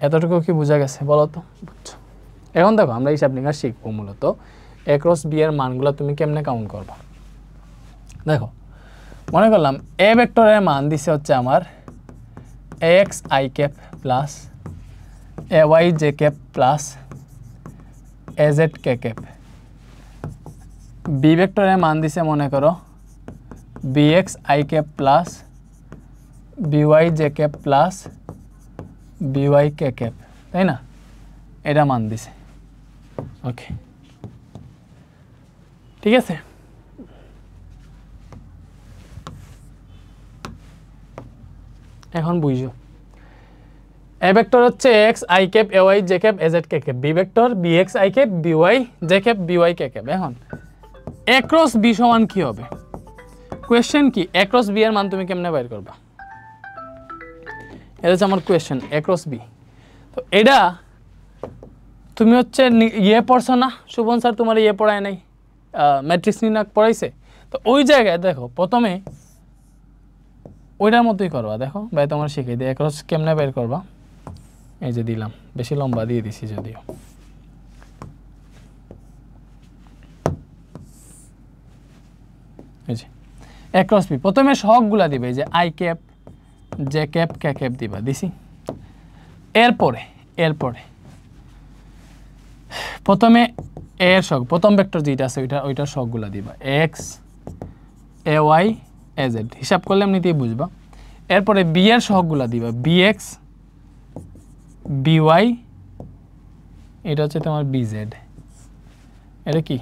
এতটুকু কি বোঝা গেছে বলো তো? বুঝছো? এখন দেখো আমরা হিসাব নিকাশ শিখবো মূলত এ ক্রস বি এর মানগুলো তুমি কেমনে কাউন্ট করবা। দেখো মনে করলাম এ ভেক্টরের মান দিছে হচ্ছে আমার X I cap plus A Y J cap plus A Z K cap. B ভেক্টরের মান দিছে মনে করো B X I cap plus B Y J cap plus B Y K cap, তাই না? এটা মান দিছে, ওকে ঠিক আছে। এখন বুঝো এ ভেক্টর হচ্ছে X I cap A Y J cap A Z K cap, B vector B X I cap B Y J cap B Y K cap. এখন এ ক্রস বি সমান কি হবে? কোয়েশ্চেন কি A cross B এর মান তুমি কেমনে বের করবা? এটা হচ্ছে আমার কোয়েশ্চেন, এ ক্রস বি। তো এটা তুমি হচ্ছে ইয়ে পড়ছো না, শুভন স্যার তোমার ইয়ে পড়ায় নাই, ম্যাট্রিক্স নির্ণয় পড়াইছে, তো ওই জায়গায় দেখো প্রথমে ওইটার মতোই করবা। দেখো ভাই তোমার শিখিয়ে দিই এ ক্রস কেমনে বের করবা। এই যে দিলাম, বেশি লম্বা দিয়ে দিছি যদিও। এই যে এ ক্রস বি, প্রথমে সহগগুলা দিবে, যে I cap J cap K cap দিবা, দিছি। এরপরে প্রথমে এর সহগ, প্রথম ভেক্টর যেটা আছে ওইটার সহগগুলা দিবা, X A Y A Z, হিসাব করলে এমনিতেই বুঝবা। এরপরে বি এর সহগগুলা দিবা, বি এক্স বি ওয়াই, এটা হচ্ছে তোমার বি জেড, এটা কি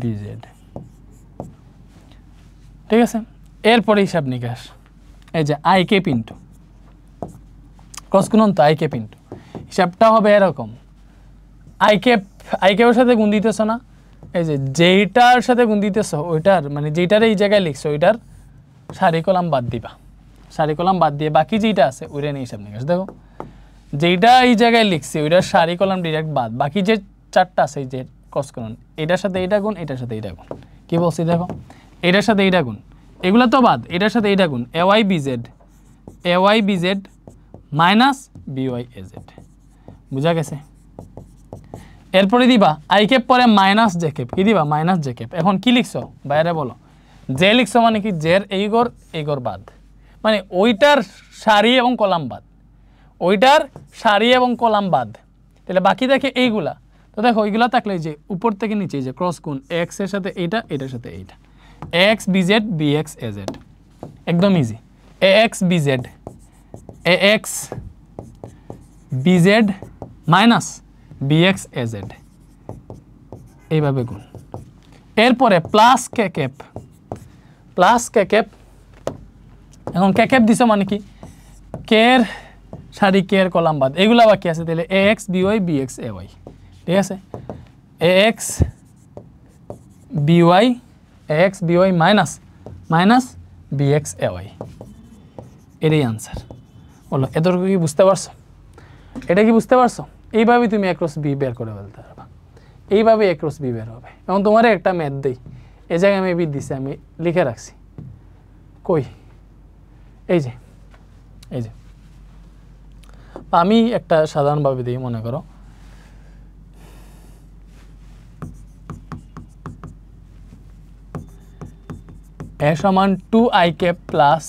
বি জেড, ঠিক আছে। এরপরে হিসাব নিকাশ, এই যে আই ক্যাপ ইন্টু ক্রস গুণন, তো আই ক্যাপ ইন্টু হিসাবটা হবে এরকম, আই ক্যাপের সাথে গুণ দিতেছ না, এই যে যেইটার সাথে গুণ দিতেছ ওইটার মানে যেইটার এই জায়গায় লিখছো ওইটার সারি কলাম বাদ দিবা, সারি কলাম বাদ দিয়ে বাকি যেইটা আছে ওইটা নিয়ে হিসাব নিকাশ। দেখো যেইটা এই জায়গায় লিখছি ওইটার সারি কলাম ডিরেক্ট বাদ, বাকি যে চারটা আছে যে ক্রস গুণন, এটার সাথে এইটা গুণ, এটার সাথে এইটা গুণ, কি বলছি দেখো, এটার সাথে এইটা গুণ, এগুলো তো বাদ, এটার সাথে এইটা গুণ, A Y B Z, AY BZ minus BY AZ বুঝা গেছে এরপরে দিবা I ক্যাপ পরে মাইনাস J ক্যাপ কি দিবা মাইনাস J ক্যাপ এখন কি লিখছো বাইরে বলো জে লিখছো মানে কি জের এই ঘর বাদ মানে ওইটার সারি এবং কলাম বাদ ওইটার সারি এবং কলাম বাদ তাহলে বাকি দেখে এইগুলা তো দেখো ওইগুলা থাকলে যে উপর থেকে নিচে যে ক্রস গুণ x এর সাথে এইটা এটার সাথে এইটা ax bz bx az একদম easy ax bz minus bx az এইভাবে গুণ এরপরে প্লাস কে ক্যাপ এখন কে ক্যাপ দিছো মানে কি কে এর সারি কে এর কলাম বাদ এগুলা বাকি আছে তাহলে ax by bx ay ঠিক আছে ax by minus bx ay এটাই আনসার বলো এতটুকু কি বুঝতে পারছো এটা কি বুঝতে পারছো এইভাবে তুমি a ক্রস b বের করে ফেলতে পারবা এইভাবে a ক্রস b বের হবে এখন তোমার একটা ম্যাথ দেই এই জায়গায় আমি b দিছি আমি লিখে রাখছি কই এই যে আমি একটা সাধারণভাবে দিই মনে করো a সমান 2i cap plus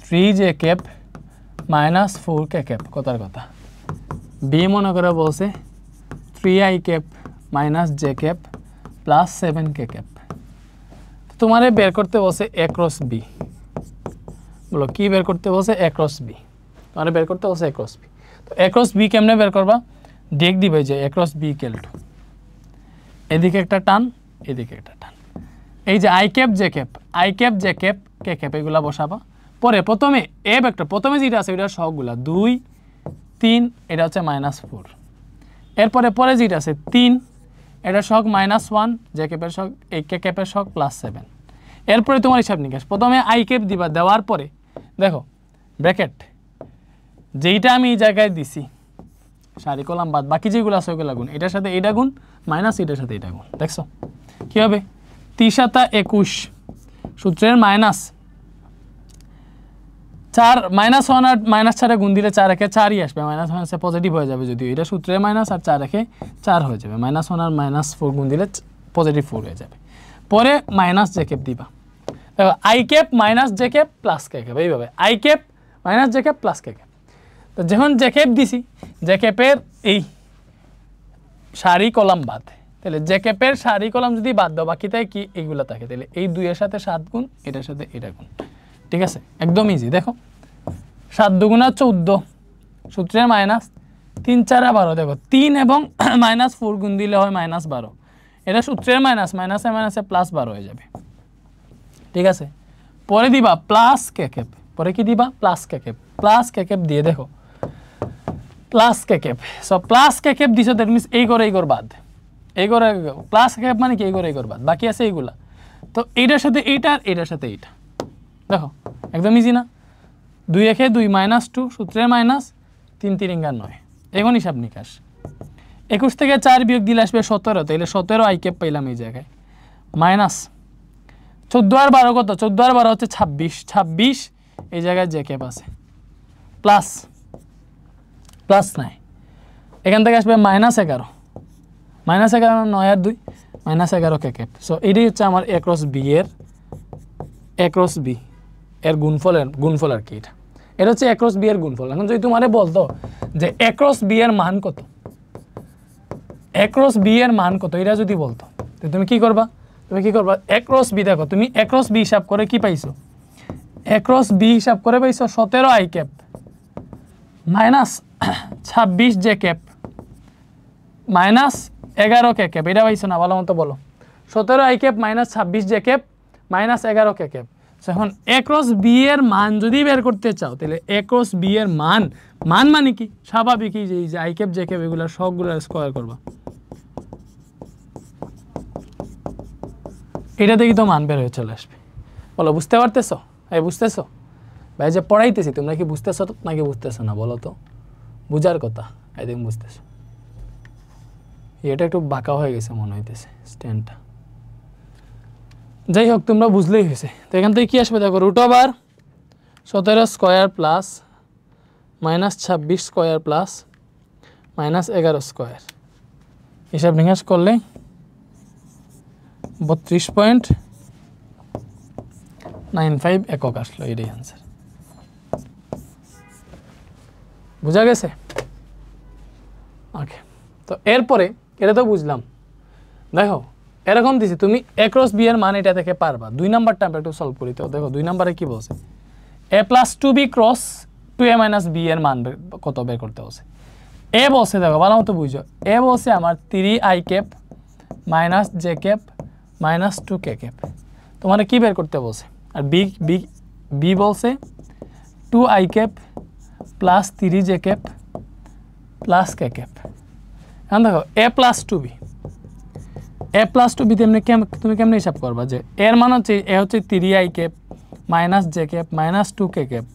3j cap minus 4k cap কথার কথা b মনে করে বলছে 3i cap minus j cap plus 7k cap তোমারে বের করতে বলছে a ক্রস b বলো কি বের করতে বলছে a ক্রস b তোমারে বের করতে বলছে a ক্রস b তো a ক্রস b কেমনে বের করবা দেখ দিবে যে a cross b equal to এদিকে একটা টান এদিকে একটা টান এই যে i cap j cap k cap এগুলা বসাবা পরে প্রথমে a ভেক্টর প্রথমে যেটা আছে ওটার সহগগুলা 2 3 এটা হচ্ছে -4 এরপরে পরে যেটা আছে 3 এটা সহগ -1 j ক্যাপের সহগ এই k ক্যাপের সহগ +7 এরপরে তোমার হিসাব নিকাশ প্রথমে i ক্যাপ দিবা দেওয়ার পরে দেখো ব্র্যাকেট যেইটা আমি এই জায়গায় দিছি সারি কলাম বাদ বাকি যেগুলো আছে ওগুলা গুণ এটার সাথে এটা গুণ মাইনাস এটার সাথে এটা গুণ দেখছো কি হবে 3 7 21 সূত্রের মাইনাস 4 -1 আর -4 গুণ দিলে 4 একে 4ই আসবে -1 সে পজিটিভ হয়ে যাবে যদিও এটা সূত্রের মাইনাস আর 4 একে 4 হয়ে যাবে -1 আর -4 গুণ দিলে পজিটিভ 4 হয়ে যাবে পরে মাইনাস j ক্যাপ দিবা দেখো i cap minus j cap plus k cap এইভাবে i cap minus j cap plus k cap তো যখন j ক্যাপ দিছি j ক্যাপের এই সারি কলাম বাদ তাহলে j ক্যাপের সারি কলাম যদি বাদ দাও বাকি তাই কি এইগুলা থাকে তাহলে এই 2 এর সাথে 7 গুণ এটার সাথে এটা গুণ ঠিক আছে একদম ইজি দেখো 7 দুগুণা 14 সূত্রের মাইনাস 3 4 12 দেখো 3 এবং -4 গুণ দিলে হয় -12 এটা সূত্রের মাইনাস মাইনাসে মাইনাসে +12 হয়ে যাবে ঠিক আছে পরে দিবা প্লাস k ক্যাপ পরে কি দিবা প্লাস k ক্যাপ দিয়ে দেখো plus k cap so plus k cap দিছো দ্যাট মিন্স এই ঘর বাদ এই ঘরে প্লাস k ক্যাপ মানে কি এই ঘর বাদ বাকি আছে এইগুলা তো এইটার সাথে এইটা আর এটার সাথে এইটা দেখো একদম ইজি না 2 একে 2 -2 সূত্রের মাইনাস 3 3 9 এখন হিসাব নিকাশ 21 থেকে 4 বিয়োগ দিলে আসবে 17 তাহলে 17 i ক্যাপ পাইলাম এই জায়গায় মাইনাস 14 আর 12 কত 14 আর 12 হচ্ছে 26 এই জায়গায় j ক্যাপ আছে প্লাস নাই এখান থেকে আসবে -11 -11 9 আর 2 -11 k ক্যাপ সো এটাই হচ্ছে আমার a ক্রস b এর গুণফল আর কি এটা হচ্ছে a ক্রস b এর গুণফল এখন যদি তোমারে বলতো যে a ক্রস b এর মান কত এটা যদি বলতো তো তুমি কি করবা a ক্রস b দেখো তুমি a ক্রস b হিসাব করে কি পাইছো a ক্রস b হিসাব করে পাইছো 17 i cap minus 26 j cap minus 11 k cap এটা পাইছো না ভালো মতো বলো 17 i cap minus 26 j cap minus 11 k cap এখন a ক্রস b এর মান যদি বের করতে চাও তাহলে a ক্রস b এর মান মানে কি স্বাভাবিকই যে i ক্যাপ j ক্যাপ এগুলা সবগুলো স্কয়ার করবা এটা দেখি তো মান বের হয়ে চলে আসবে বলো বুঝতে পারতেছো বুঝতেছো ভাই যে পড়াইতেছি তোমরা কি বুঝতেছো নাকি বুঝতেছো না বলো তো বুঝার কথা এই দেখুন বুঝতেছো এটা একটু বাঁকা হয়ে গেছে মনে হইতেছে স্ট্যান্ডটা যাই হোক তোমরা বুঝলেই হয়েছে তো এখান থেকে কি আসবে দেখো √/√/2 17 square plus -26 square plus -11 square, হিসাব নিকাশ করলে 32.95 একক আসলো। এটাই আনসার। বুঝা গেছে? ওকে, তো এরপরে এটা তো বুঝলাম। দেখো এরকম দিছি, তুমি a ক্রস b এর মান এটা থেকে পারবা। 2 নাম্বারটা আমরা একটু সলভ করি। তো দেখো 2 নম্বরে কি বলছে, a + 2b cross 2a - b এর মান কত বের করতে বলছে। a বলছে, দেখো ভালো মতো বুঝো, a বলছে আমার 3i cap - j cap - 2k cap, তোমার কি বের করতে বলছে। আর b বলছে 2i cap + 3j cap + k cap. এখন দেখো a + 2b, a + 2b তুমি কেমনে হিসাব করবা, যে এর মান হচ্ছে a হচ্ছে 3i cap - j cap - 2k cap,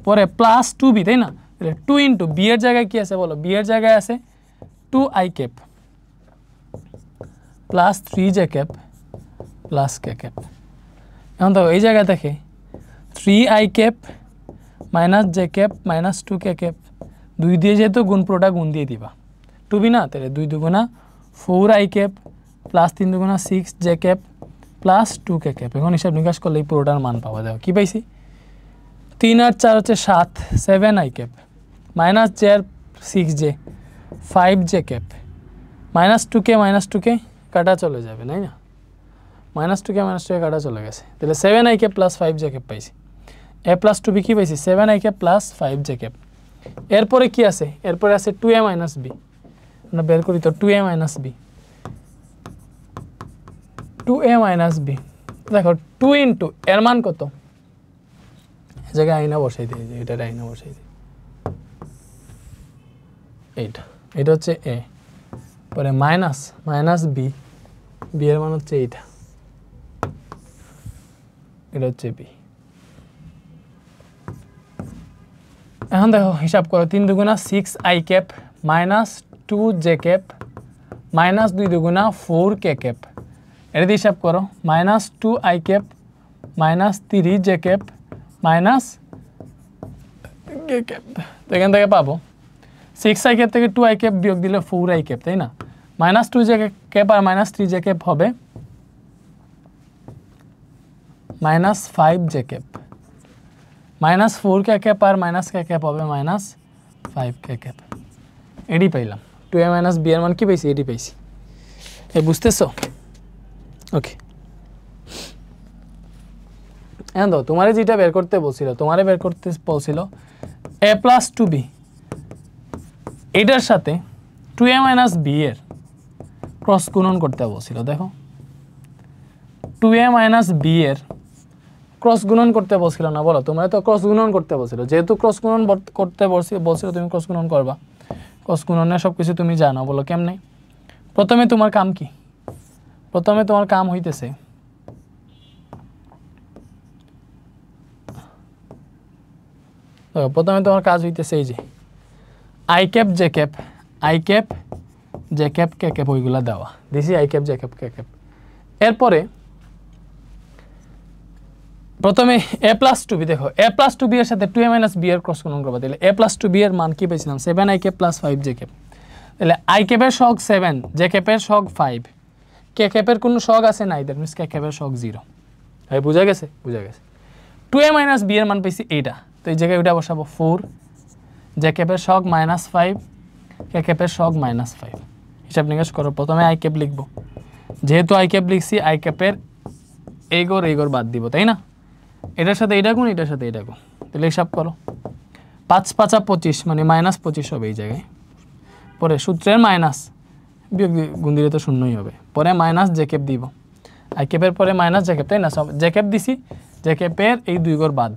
পরে +2b, তাই না? তাহলে 2 * b এর জায়গায় কি আছে বলো, b এর জায়গায় আছে 2i cap + 3j cap + k cap. এখন দেখো এই জায়গা থেকে 3i cap - j cap - 2k cap, 2 দিয়ে যেহেতু গুণপ্রটা গুণ দিয়ে দিবা, 2b না, তাহলে 2 × 2 = 4i cap + 3 × 2 = 6j cap + 2k cap. এখন হিসাব নিকাশ করলে এই পুরোটার মান পাওয়া যাবে। কি পাইছি, 3 আর 4 হচ্ছে 7, 7i ক্যাপ - j আর 6j 5j cap -2k -2k কাটা চলে যাবে, তাই না? -2k -2k কাটা চলে গেছে, তাহলে 7i ক্যাপ + 5j ক্যাপ পাইছি। a + 2b কি পাইছি, 7i ক্যাপ + 5j ক্যাপ। এরপরে কি আছে, এরপরে আছে 2a - b, আমরা বের করি তো 2a - b, 2a - b, দেখো 2 * এর মান কত, এই জায়গায় আয়না বসাই দিই, এটা আয়না বসাই দিই, এটা হচ্ছে a, পরে - b, b এর মান হচ্ছে এটা হচ্ছে b। এখন দেখো হিসাব করো, 3 × 2 = 6i cap - 2j cap - 2 × 2 = 4k cap, এটা দিয়ে হিসাব করো, -2i cap - 3j cap - k cap. তো এখান থেকে পাবো 6i ক্যাপ থেকে 2i ক্যাপ বিয়োগ দিলে 4i ক্যাপ, তাই না? -2j ক্যাপ আর -3j ক্যাপ হবে -5j ক্যাপ, -4k ক্যাপ আর -k ক্যাপ হবে -5k ক্যাপ। এডি পাইলাম, 2a - b এর মান কি পাইছি, এডি পাইছি। এই বুঝতেছো? ওকে, এখন দাও, তোমারে যেটা বের করতে বলছিল, a + 2b, এটার সাথে 2a - b এর ক্রস গুণন করতে বলছিল। দেখো 2a - b এর ক্রস গুণন করতে বলছিল না, বলো তোমরা তো ক্রস গুণন করতে বলছিল, যেহেতু ক্রস গুণন করতে বলছিল তুমি ক্রস গুণন করবা, ক্রস গুণনের সব কিছু তুমি জানো, বলো কেমনে। প্রথমে তোমার কাম কি, প্রথমে তোমার কাম হইতেছে প্রথমে তোমার কাজ হইতেছে এই যে i cap j cap, i cap j cap k cap ওইগুলা দেওয়া দিছি, i cap j cap k cap. এরপরে প্রথমে a + 2b, দেখো a + 2b এর সাথে 2a - b এর ক্রস গুণন করবা, তাহলে a + 2b এর মান কি পেয়েছিলাম, 7i ক্যাপ + 5j ক্যাপ। তাহলে i ক্যাপের সহগ 7, j ক্যাপের সহগ 5, k ক্যাপের কোনো সহগ আছে নাই, দ্যাট মিন্স k ক্যাপের সহগ 0। ভাই বুঝা গেছে? বুঝা গেছে। 2a - b এর মান পেয়েছি এইটা, তো এই জায়গায় ওটা বসাবো 4, j ক্যাপের সহগ -5, k ক্যাপের সহগ -5। হিসাব নিকাশ করো, প্রথমে i ক্যাপ লিখবো, যেহেতু i ক্যাপ লিখছি i ক্যাপের এই গড় বাদ দিব, তাই না? এটার সাথে এটা গুণ, এটার সাথে এটা গুণ, তাহলে হিসাব করো 5 × 5 = 25, মানে -25 হবে এই জায়গায়। পরে সূত্রের মাইনাস বিয়োগ গুণ দিলে তো শূন্যই হবে, পরে - j ক্যাপ দিব, i ক্যাপের পরে - j ক্যাপ, তাই না? সব j ক্যাপ দিছি, j ক্যাপের এই 2 গড় বাদ,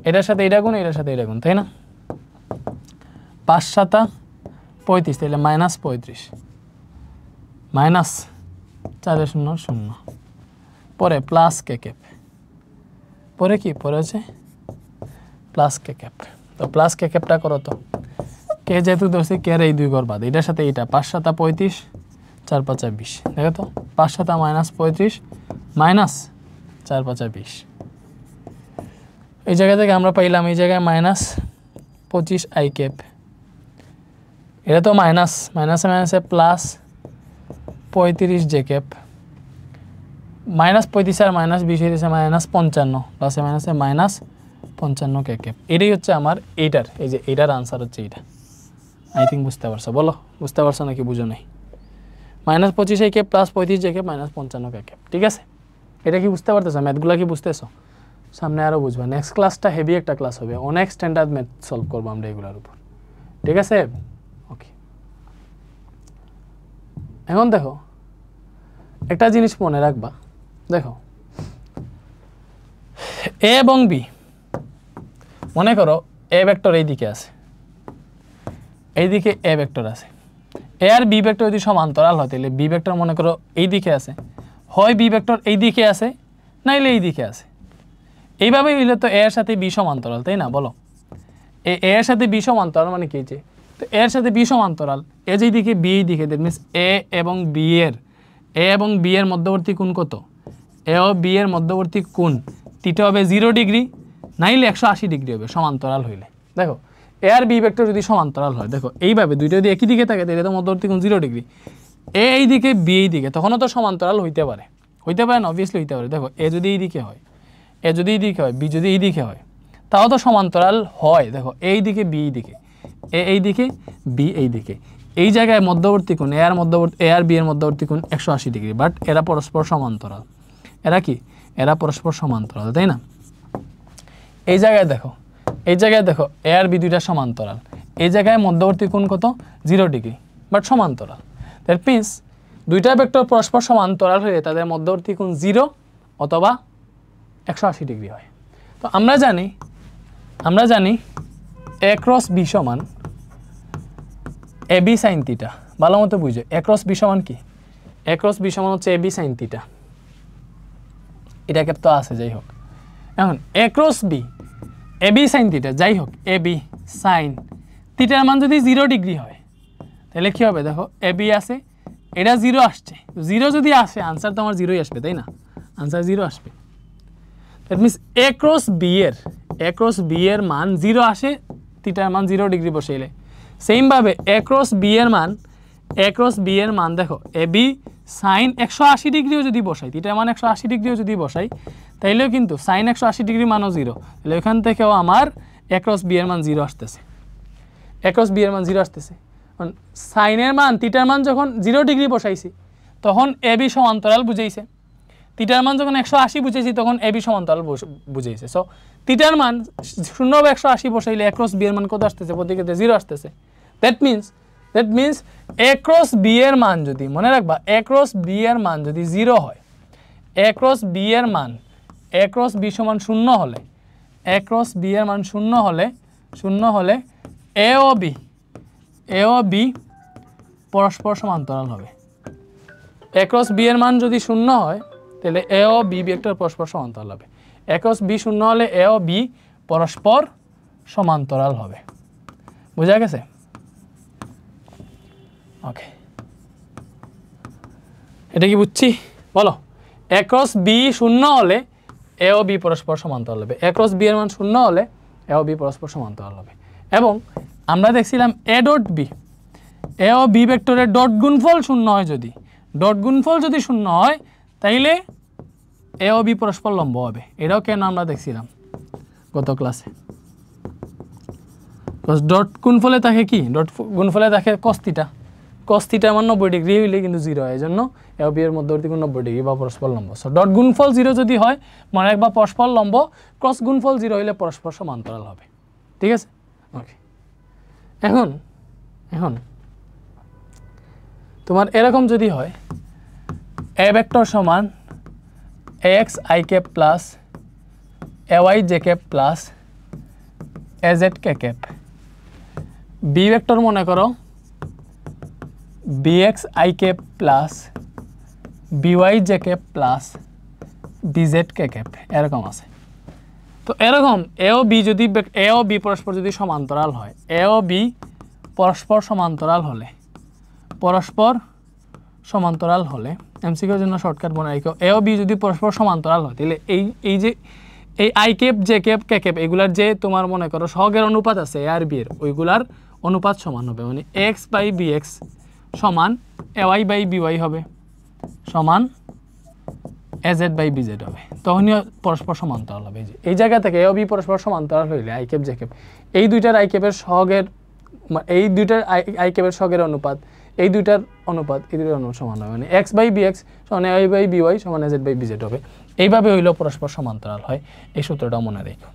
এটার সাথে এটা গুণ, এটার সাথে এটা গুণ, তাই না? 5 × 7 = 35, তাহলে -35 -4 0 0, পরে +k ক্যাপ, পরে কি, পরে হচ্ছে +k ক্যাপ। তো +k ক্যাপটা করো তো, k যেহেতু ধরছি k এর এই 2 গড় বাদ, এটার সাথে এইটা 5 × 7 = 35, 4 × 5 = 20, দেখো তো 5 × 7 - 35 - 4 × 5 = 20। এই জায়গা থেকে আমরা পাইলাম এই জায়গায় -25 i ক্যাপ, এটা তো মাইনাসে মাইনাসে প্লাস 35 j ক্যাপ, -35 আর -20 হয়েছে -55, প্লাসে মাইনাসে -55 কে ক্যাপ। এটাই হচ্ছে আমার এইটার, এই যে এইটার আনসার হচ্ছে এইটা। আই থিঙ্ক বুঝতে পারছো, বলো বুঝতে পারছো নাকি বুঝো নাই? -25 i cap plus 35 j cap -55 K cap, ঠিক আছে? এটা কি বুঝতে পারতেছো? ম্যাথগুলো কি বুঝতেছো? সামনে আরও বুঝবা। নেক্সট ক্লাসটা হেভি একটা ক্লাস হবে, অনেক স্ট্যান্ডার্ড ম্যাথ সলভ করবো আমরা এগুলোর উপর, ঠিক আছে? ওকে, এখন দেখো একটা জিনিস মনে রাখবা, দেখো এ এবং বি, মনে করো এ ভেক্টর এই দিকে আছে, এইদিকে এ ভেক্টর আছে, এ আর বি ভেক্টর যদি সমান্তরাল হয় তাহলে বি ভেক্টর মনে করো এই দিকে আছে, হয় বি ভেক্টর এই দিকে আছে নাইলে এই দিকে আছে। এইভাবে হইলে তো এ এর সাথে বি সমান্তরাল, তাই না? বলো, এ এর সাথে বি সমান্তরাল মানে কি? যে তো এর সাথে বি সমান্তরাল, এ যেই দিকে বি এই দিকে, দ্যাট মিনস এ এবং বি এর মধ্যবর্তী কোণ কত? এ ও বি এর মধ্যবর্তী কোণ থিটা হবে 0 ডিগ্রি নাইলে 180 ডিগ্রি হবে সমান্তরাল হইলে। দেখো এ আর বি ভেক্টর যদি সমান্তরাল হয়, দেখো এইভাবে দুইটা যদি একই দিকে থাকে তাহলে তো মধ্যবর্তী কোণ 0 ডিগ্রি, এ এই দিকে বি এই দিকে, তখনও তো সমান্তরাল হইতে পারে না? অবভিয়াসলি হইতে পারে। দেখো এ যদি এই দিকে হয়, এ যদি এই দিকে হয়, বি যদি এই দিকে হয়, তাও তো সমান্তরাল হয়। দেখো এই দিকে বি এই দিকে, এ এই দিকে বি এই দিকে, এই জায়গায় মধ্যবর্তী কোণ এ আর বি এর মধ্যবর্তী কোণ 180 ডিগ্রি, বাট এরা পরস্পর সমান্তরাল। এরা কি? এরা পরস্পর সমান্তরাল, তাই না? এই জায়গায় দেখো এ আর বি দুইটা সমান্তরাল, এই জায়গায় মধ্যবর্তী কোণ কত? 0 ডিগ্রি, বাট সমান্তরাল। দ্যাট মিনস দুইটা ভেক্টর পরস্পর সমান্তরাল হয়ে তাদের মধ্যবর্তী কোণ 0 অথবা 180 ডিগ্রি হয়। তো আমরা জানি এ ক্রস বি সমান এ বি সাইন থিটা। ভালো মতো বুঝো, এ ক্রস বি সমান কি? এ ক্রস বি সমান হচ্ছে এ বি সাইন থিটা। এটাকে তো আছে, যাই হোক। এখন A cross B A B sine theta, যাই হোক এ বি সাইন থিটার মান যদি 0 ডিগ্রি হয় তাহলে কি হবে? দেখো এ বি আছে, এটা 0 আসছে, 0 যদি আসে আনসার তো আমার 0ই আসবে, তাই না? আনসার 0 আসবে। That means A cross B এর মান 0 আসে, থিটার মান 0 ডিগ্রি বসাইলে। সেমভাবে এ ক্রস বি এর মান দেখো এ বি সাইন 180 ডিগ্রিও যদি বসাই, থিটার মান 180 ডিগ্রিও যদি বসাই, তাইলেও কিন্তু সাইন 180 ডিগ্রি মানও 0, তাহলে ওইখান থেকেও আমার এ ক্রস বি এর মান 0 আসতেছে। এ ক্রস বি এর মান 0 আসতেছে। সাইনের মান থিটার মান যখন 0 ডিগ্রি বসাইছি তখন এ বি সমান্তরাল বুঝাইছে, থিটার মান যখন 180 বুঝাইছি তখন এ বি সমান্তরাল বুঝাইছে। সো থিটার মান 0/180 বসাইলে এ ক্রস বি এর মান কত আসতেছে? প্রতি ক্ষেত্রে 0 আসতেছে। That means A cross B এর মান যদি, মনে রাখবা, এ ক্রস বি এর মান যদি 0 হয়, এ ক্রস বি এর মান এ ক্রস বি সমান 0 হলে, এ ক্রস বি এর মান 0 হলে এ ও বি পরস্পর সমান্তরাল হবে। এ ক্রস বি এর মান যদি 0 হয় তাহলে এ ও বি ভেক্টর পরস্পর সমান্তরাল হবে। এ ক্রস বি 0 হলে এ ও বি পরস্পর সমান্তরাল হবে। বুঝা গেছে? ওকে, এটা কি বুঝছি? বলো, এ ক্রস বি 0 হলে এ ও বি পরস্পর সমান্তরাল হবে। এ ক্রস বি এর মান 0 হলে এ ও বি পরস্পর সমান্তরাল হবে। এবং আমরা দেখছিলাম এ ডট বি, এ ও বি ভেক্টরের ডট গুণফল 0 হয়, যদি ডট গুণফল যদি 0 হয় তাইলে এ ও বি পরস্পর লম্ব হবে। এটাও কেন আমরা দেখছিলাম গত ক্লাসে। ডট গুণফলে থাকে কি? ডট গুণফলে থাকে cos থিটা। cos থিটা আমার 90 ডিগ্রি হইলে কিন্তু 0 হয়, এই জন্য এ ও বি এর মধ্যবর্তী কোণ 90 ডিগ্রি বা পরস্পর লম্ব। সো ডট গুণফল 0 যদি হয় মনে রাখবা পরস্পর লম্ব, ক্রস গুণফল 0 হইলে পরস্পর সমান্তরাল হবে। ঠিক আছে? ওকে, এখন তোমার এরকম যদি হয় এ ভেক্টর সমান X I cap plus A Y J cap plus A Z K cap, B vector মনে করো bx i cap plus by j cap plus bz K cap, এরকম আছে। তো এরকম এ ও বি যদি এ ও বি পরস্পর যদি সমান্তরাল হয়, এ ও বি পরস্পর সমান্তরাল হলে এমসিকিউর জন্য শর্টকাট বলে রাখো, এ ও বি যদি পরস্পর সমান্তরাল হয় তাহলে এই যে এই I cap J cap K cap এগুলার যে তোমার মনে করো সহগের অনুপাত আছে এ আর বি এর ওইগুলার অনুপাত সমান হবে মানে এক্স বাই বি এক্স সমান A Y by B Y হবে সমান A Z by B Z হবে তখনই পরস্পর সমান্তরাল হবে এই জায়গা থেকে এ ও বি পরস্পর সমান্তরাল হইলে আই ক্যাপ জে ক্যাপ এই দুইটার আই ক্যাপের সহগের এই দুইটার আই ক্যাপের সহগের অনুপাত এই দুইটার অনুপাত সমান হবে মানে এক্স বাই বি এক্স সমান A Y by B Y সমান A Z by B Z হবে এইভাবে হইলেও পরস্পর সমান্তরাল হয় এই সূত্রটা মনে রেখো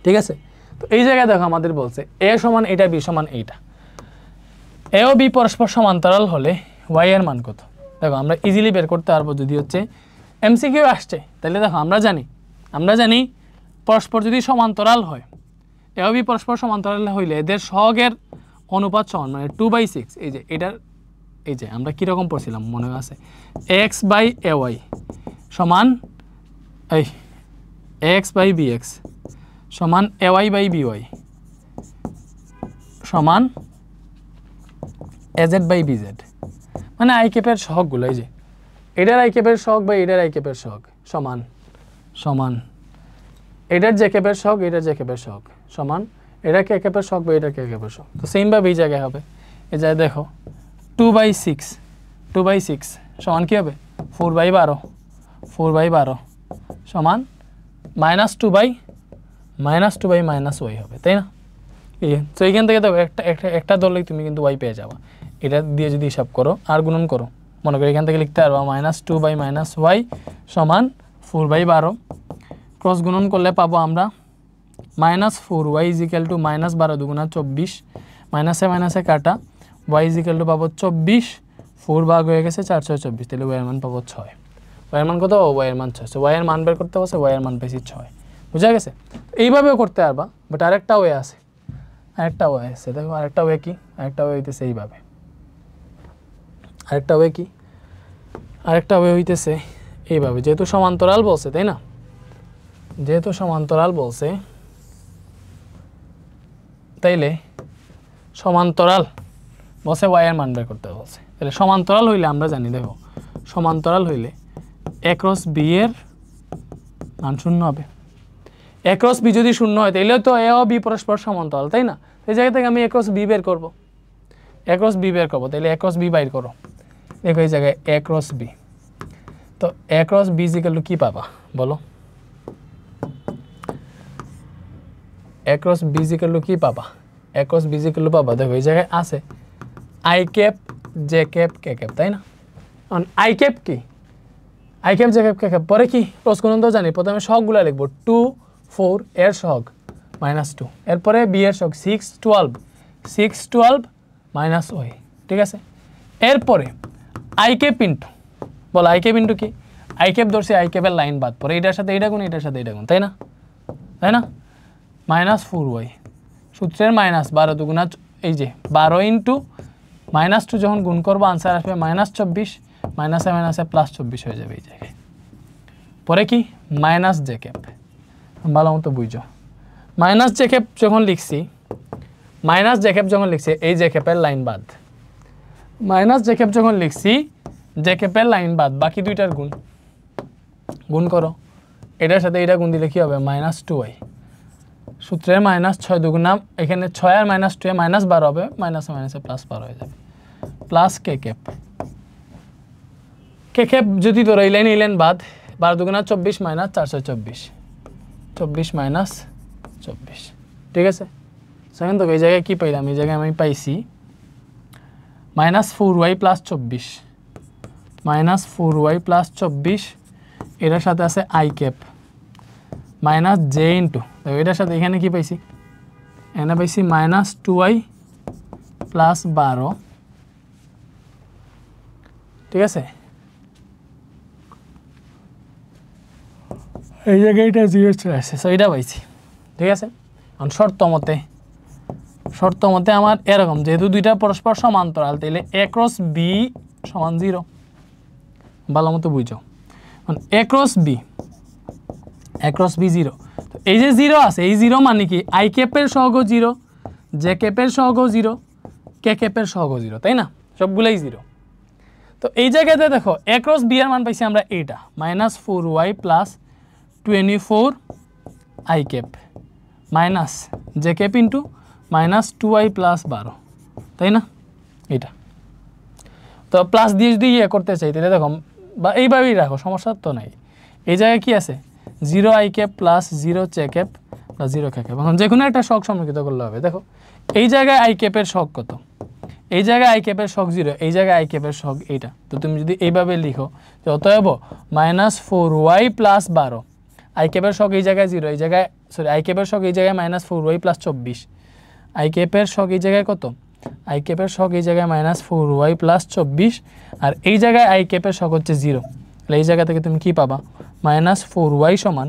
ঠিক আছে তো এই জায়গায় দেখো আমাদের বলছে এ সমান এটা বি সমান এইটা এ ও বি পরস্পর সমান্তরাল হলে ওয়াই এর মান কত দেখো আমরা ইজিলি বের করতে পারবো যদি হচ্ছে এমসিকিউ আসছে তাহলে দেখো আমরা জানি পরস্পর যদি সমান্তরাল হয় এ ও বি পরস্পর সমান্তরাল হইলে এদের সহগের অনুপাত সমান মানে 2/6 এই যে এটার এই যে আমরা কীরকম পড়ছিলাম মনে আছে এক্স বাই এ ওয়াই সমান এই এক্স বাই বি এক্স সমান A Y by B Y সমান A Z by B Z মানে আই ক্যাপের সহগগুলো এই যে এটার আই ক্যাপের সহগ বা এটার আই ক্যাপের সহগ সমান সমান এটার যে ক্যাপের সহগ এটার যে ক্যাপের সহগ সমান এটা কে ক্যাপের সহগ বা এটার কে ক্যাপের সহগ তো সেমভাবে এই জায়গায় হবে এই জায়গায় দেখো 2/6 সমান কী হবে 4/12 সমান -2 বাই -y হবে তাই না তো এইখান থেকে দেখো একটা ধরলেই তুমি কিন্তু y পেয়ে যাবা এটা দিয়ে যদি হিসাব করো আর গুণন করো মনে করো এখান থেকে লিখতে পারবা -2 বাই -y সমান 4/12 ক্রস গুণন করলে পাবো আমরা -4y = -12 দুগুণা 24 মাইনাসে মাইনাসে কাটা y = পাবো 24 4 ভাগ হয়ে গেছে 4 6 24 তাহলে y এর মান পাবো 6 y এর মান কত y এর মান 6 y এর মান বের করতে হবে y এর মান পেয়েছি 6 বুঝা গেছে এইভাবেও করতে পারবা বাট আরেকটা ওয়ে আছে দেখো আরেকটা ওয়ে কি আরেকটা ওয়ে হইতেছে এইভাবে আরেকটা ওয়ে হইতেছে এইভাবে যেহেতু সমান্তরাল বলছে তাই না যেহেতু সমান্তরাল বলছে তাইলে সমান্তরাল বসে y এর মান বের করতে বলছে তাহলে সমান্তরাল হইলে আমরা জানি দেখো সমান্তরাল হইলে a ক্রস b এর মান শূন্য হবে a ক্রস b যদি শূন্য হয় তাহলে তো a ও b পরস্পর সমান্তরাল তাই না এই জায়গা থেকে আমি a ক্রস b বের করব তাহলে a ক্রস b বাইর করো দেখো এই জায়গায় a ক্রস b তো a ক্রস b = কি পাবা বলো a ক্রস b = কি পাবা a ক্রস b = পাবা দেখো এই জায়গায় আছে i cap j cap k cap তাই না অন i ক্যাপ কি i cap j cap k cap পরে কি ক্রস গুণন তো জানি প্রথমে সহগগুলো লিখব 2 4 এর সহগ -2 এরপরে b এর সহগ 6 12 y ঠিক আছে এরপরে i cap into ball i cap into কি i ক্যাপ ধরছি i ক্যাপের লাইন বাদ পরে এটার সাথে এটা গুণ এটার সাথে এটা গুণ তাই না -4y সূত্রের -12 দুগুণা এই যে 12 ইনটু -2 যখন গুণ করবো আনসার আসবে -24 মাইনাসে মাইনাসে +24 হয়ে যাবে এই জায়গায় পরে কি j ক্যাপ ভালো মতো বুঝো j ক্যাপ যখন লিখছি এই j ক্যাপের লাইন বাদ j ক্যাপ যখন লিখছি j ক্যাপের লাইন বাদ বাকি দুইটার গুণ করো এটার সাথে এটা গুণ দিলে কি হবে -2y সূত্রের -6 দুগুণা এখানে 6 আর -2 এ -12 হবে মাইনাসে মাইনাসে +12 হয়ে যাবে প্লাস k ক্যাপ যদি ধরো এই লাইন বাদ 12 দুগুণা 24 - 424 24 - 24 ঠিক আছে সেখান তো এই জায়গায় কি পাইলাম এই জায়গায় আমি পাইছি -4y + 24 -4y + 24 এটার সাথে আছে i ক্যাপ -j ইনটু এটার সাথে এখানে কি পাইছি এখানে পাইছি -2y + 12 ঠিক আছে এই জায়গায় এটা 0 চলে আসছে সো এটা পাইছি ঠিক আছে এখন শর্ত মতে আমার এরকম যেহেতু দুইটা পরস্পর সমান্তরাল তাহলে a ক্রস b সমান 0 ভালো মতো বুঝো এখন a ক্রস b 0 তো এই যে 0 আছে এই 0 মানে কি i ক্যাপের সহগ 0 j ক্যাপের সহগ 0 k ক্যাপের সহগ 0 তাই না সবগুলাই 0 তো এই জায়গাতে দেখো a ক্রস b এর মান পাইছি আমরা এইটা -4y + 24 i cap minus J cap into minus 2i plus 12, তাই না? এটা তো প্লাস দিয়ে যদি ইয়ে করতে চাই তাহলে দেখো, বা এইভাবেই রাখো, সমস্যা তো নাই। এই জায়গায় কি আছে? 0i cap plus 0 J cap plus 0 কে ক্যাপ। এখন যে কোনো একটা শক সম্পর্কিত করলে হবে। দেখো এই জায়গায় i ক্যাপের শক কত? এই জায়গায় i ক্যাপের শক 0, এই জায়গায় i ক্যাপের শক এইটা। তো তুমি যদি এইভাবে লিখো যে অতএব মাইনাস 4y প্লাস 12, i ক্যাপের শক এই জায়গায় 0, এই জায়গায় সরি i ক্যাপের শক এই জায়গায় মাইনাস 4y প্লাস 24, i ক্যাপের শক এই জায়গায় কত? i ক্যাপের শক এই জায়গায় মাইনাস 4y প্লাস 24, আর এই জায়গায় i ক্যাপের শক হচ্ছে 0। তাহলে এই জায়গা থেকে তুমি কি পাবা? মাইনাস 4y সমান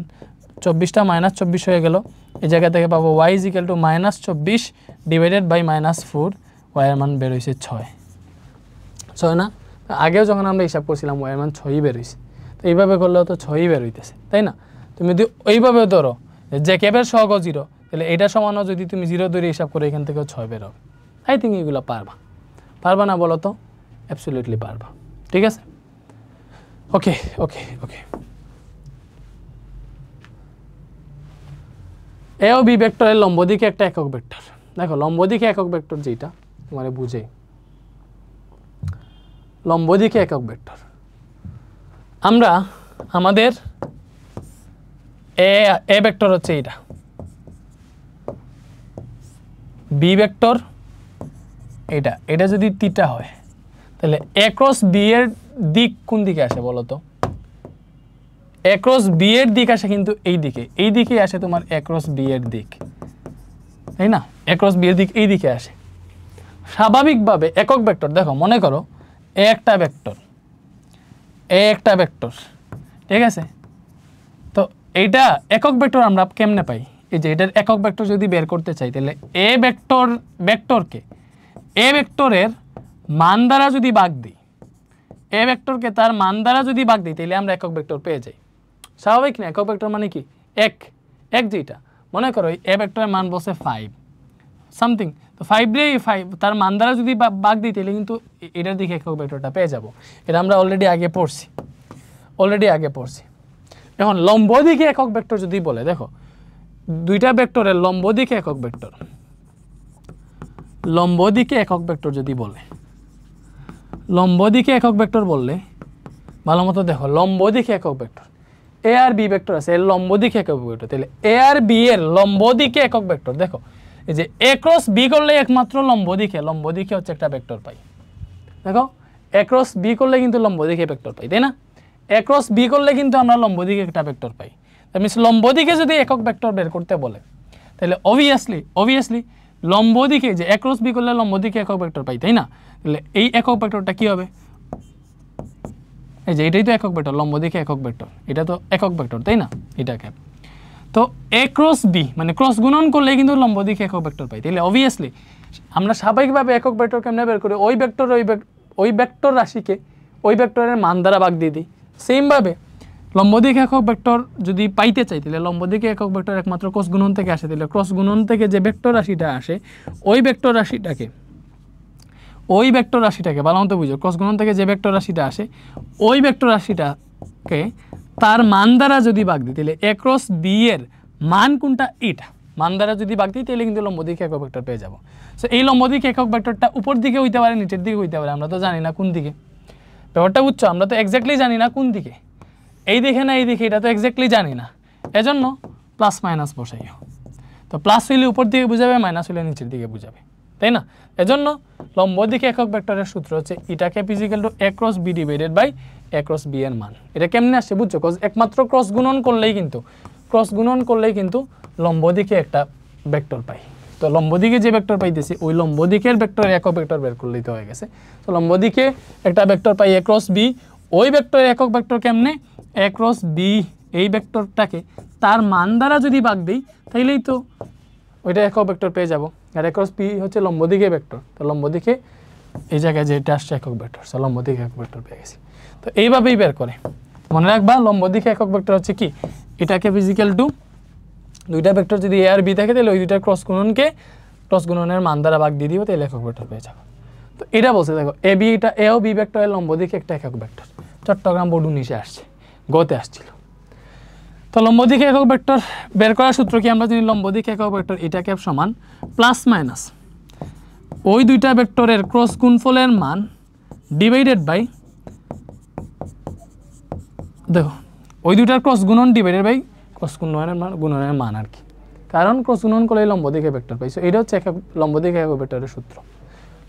24টা মাইনাস 24 হয়ে গেল, এই জায়গা থেকে পাবো y is equal to minus 24 divided by minus 4, y এর মান বের হয়েছে 6 না? আগেও যখন আমরা হিসাব করছিলাম y এর মান 6ই বের হয়েছে, তো এইভাবে করলেও তো 6ই বের হইতেছে, তাই না? তুমি যদি ওইভাবে ধরো যে ক্যাপের শকও 0, তাহলে এটা সমানও যদি তুমি 0 ধরে হিসাব করে এখান থেকেও 6 বের হবে। আই থিঙ্ক এগুলো পারবা না বলো তো? অ্যাবসলিউটলি পারবা, ঠিক আছে? ওকে ওকে ওকে, এ ও বি ভেক্টরের লম্ব দিকে একটা একক ভেক্টর। দেখো লম্ব দিকে একক ভেক্টর যেটা তোমার বুঝে, লম্ব দিকে একক ভেক্টর আমরা আমাদের এ ভেক্টর হচ্ছে এটা, বি ভেক্টর এটা, এটা যদি থিটা হয় তাহলে এ ক্রস বি এর দিক কোন দিকে আসে বলো তো? এ ক্রস বি এর দিক আসে কিন্তু এই দিকে, এই দিকে আসে তোমার এ ক্রস বি এর দিক, তাই না? এ ক্রস বি এর দিক এই দিকে আসে স্বাভাবিকভাবে। একক ভেক্টর দেখো, মনে করো এ একটা ভেক্টর, এ একটা ভেক্টর, ঠিক আছে? তো এইটা একক ভেক্টর আমরা কেমনে পাই? এই যে এটার একক ভেক্টর যদি বের করতে চাই তাহলে এ ভেক্টরকে এ ভেক্টরের মান দ্বারা যদি ভাগ দিই, এ ভেক্টরকে তার মান দ্বারা যদি ভাগ দিই তাহলে আমরা একক ভেক্টর পেয়ে যাই। স্বাভাবিক না? একক ভেক্টর মানে কি? এক যেটা মনে করো এ ভেক্টরের মান বসে 5 সামথিং, তো 5 তার মান দ্বারা যদি ভাগ দিই তাহলে কিন্তু এটার দিকে একক ভেক্টরটা পেয়ে যাব। এটা আমরা অলরেডি আগে পড়ছি। এখন লম্ব দিকে একক ভেক্টর যদি বলে, দেখো দুইটা ভেক্টরের লম্ব দিকে একক ভেক্টর, লম্ব দিকে একক ভেক্টর যদি বলে, লম্ব দিকে একক ভেক্টর বললে ভালো মতো দেখো, লম্ব দিকে একক ভেক্টর এ আর বি ভেক্টর আছে, এর লম্ব দিকে একক ভেক্টর, তাহলে এ আর বি এর লম্ব দিকে একক ভেক্টর। দেখো এই যে এ ক্রস বি করলে একমাত্র লম্ব দিকে হচ্ছে একটা ভেক্টর পাই। দেখো এ ক্রস বি করলে কিন্তু লম্ব দিকে ভেক্টর পাই, তাই না? এ ক্রস বি করলে কিন্তু আমরা লম্ব দিকে একটা ভেক্টর পাই। দ্যাট মিনস লম্ব দিকে যদি একক ভেক্টর বের করতে বলে তাহলে অবভিয়াসলি লম্ব দিকে যে এ ক্রস বি করলে লম্ব দিকে একক ভেক্টর পাই, তাই না? তাহলে এই একক ভেক্টরটা কি হবে? এই যে এটাই তো একক ভেক্টর, লম্ব দিকে একক ভেক্টর, এটা তো একক ভেক্টর, তাই না? এটাকে তো এ ক্রস বি মানে ক্রস গুণন করলে কিন্তু লম্ব দিকে একক ভেক্টর পাই। তাহলে অবভিয়াসলি আমরা স্বাভাবিকভাবে একক ভেক্টর কেমনে বের করি? ওই ভেক্টর রাশিকে ওই ভেক্টরের মান দ্বারা ভাগ দিয়ে দিই। সেমভাবে লম্ব দিকে একক ভেক্টর যদি পাইতে চাই তাহলে লম্ব দিকে একক ভেক্টর একমাত্র ক্রস গুণন থেকে আসে। তাহলে ক্রস গুণন থেকে যে ভেক্টর রাশিটা আসে ওই ভেক্টর রাশিটাকে ভালো মতো বুঝো, ক্রস গুণন থেকে যে ভেক্টর রাশিটা আসে ওই ভেক্টর রাশিটাকে তার মান দ্বারা যদি ভাগ দিই তাহলে এ ক্রস বি এর মান কোনটা? এটা মান দ্বারা যদি ভাগ দিই তাহলে কিন্তু লম্ব দিকে একক ভেক্টর পেয়ে যাবো। সো এই লম্ব দিকে একক ভেক্টরটা উপর দিকে হইতে পারে, নিচের দিকে হইতে পারে, আমরা তো জানি না কোন দিকে। ব্যাপারটা বুঝছো? আমরা তো এক্স্যাক্টলি জানি না কোন দিকে, এই দিকে না এই দিকে, এটা তো এক্স্যাক্টলি জানি না। এজন্য প্লাস মাইনাস বসাইও। তো প্লাস হইলে উপর দিকে বুঝাবে, মাইনাস হইলে নিচের দিকে বুঝাবে, তাই না? এজন্য লম্ব দিকে একক ভেক্টরের সূত্র হচ্ছে eta cap is equal to A cross B divided by A cross B এর মান। এটা কেমনে আসছে বুঝছো? একমাত্র ক্রস গুণন করলেই কিন্তু লম্ব দিকে একটা ভেক্টর পাই। তো লম্ব দিকে যে ভেক্টর পাইতেছি ওই লম্ব দিকের ভেক্টর একক ভেক্টর বের করলেই তো হয়ে গেছে। তো লম্ব দিকে একটা ভেক্টর পাই এ ক্রস বি, ওই ভেক্টর একক ভেক্টর কেমনে? এ ক্রস বি এই ভেক্টরটাকে তার মান দ্বারা যদি ভাগ দিই তাইলেই তো ওইটা একক ভেক্টর পেয়ে যাব। আর এ ক্রস বি হচ্ছে লম্ব দিকে ভেক্টর, তো লম্ব দিকে এই জায়গায় যেটা আসছে একক ভেক্টর, সো লম্ব দিকে একক ভেক্টর পেয়ে গেছি। তো এইভাবেই বের করে মনে রাখবা, লম্ব দিকে একক ভেক্টর হচ্ছে কি? এটাকে ফিজিক্যাল টু দুইটা ভেক্টর যদি এ আর বি থাকে তাহলে ওই দুইটার ক্রস গুণনের মান দ্বারা ভাগ দিয়ে দিব, তাহলে একক ভেক্টর পেয়ে যাবো। তো এটা বলছে দেখো এ ও বি ভেক্টরের লম্ব দিকে একটা একক ভেক্টর। চট্টগ্রাম বোর্ড 19-এ আসছে, গতে আসছিল। তো লম্ব দিকে একক ভেক্টর বের করার সূত্র কি আমরা জানি লম্ব দিকে একক ভেক্টর এটা ক্যাপ সমান প্লাস মাইনাস ওই দুইটা ভেক্টরের ক্রস গুণফলের মান ডিভাইডেড বাই দেখো ওই দুইটার ক্রস গুণন ডিভাইডেড বাই ক্রস গুণনের মান আর কি কারণ ক্রস গুণন করলে লম্ব দিকে ভেক্টর পাইছো এটা হচ্ছে একক লম্ব দিকে একক ভেক্টরের সূত্র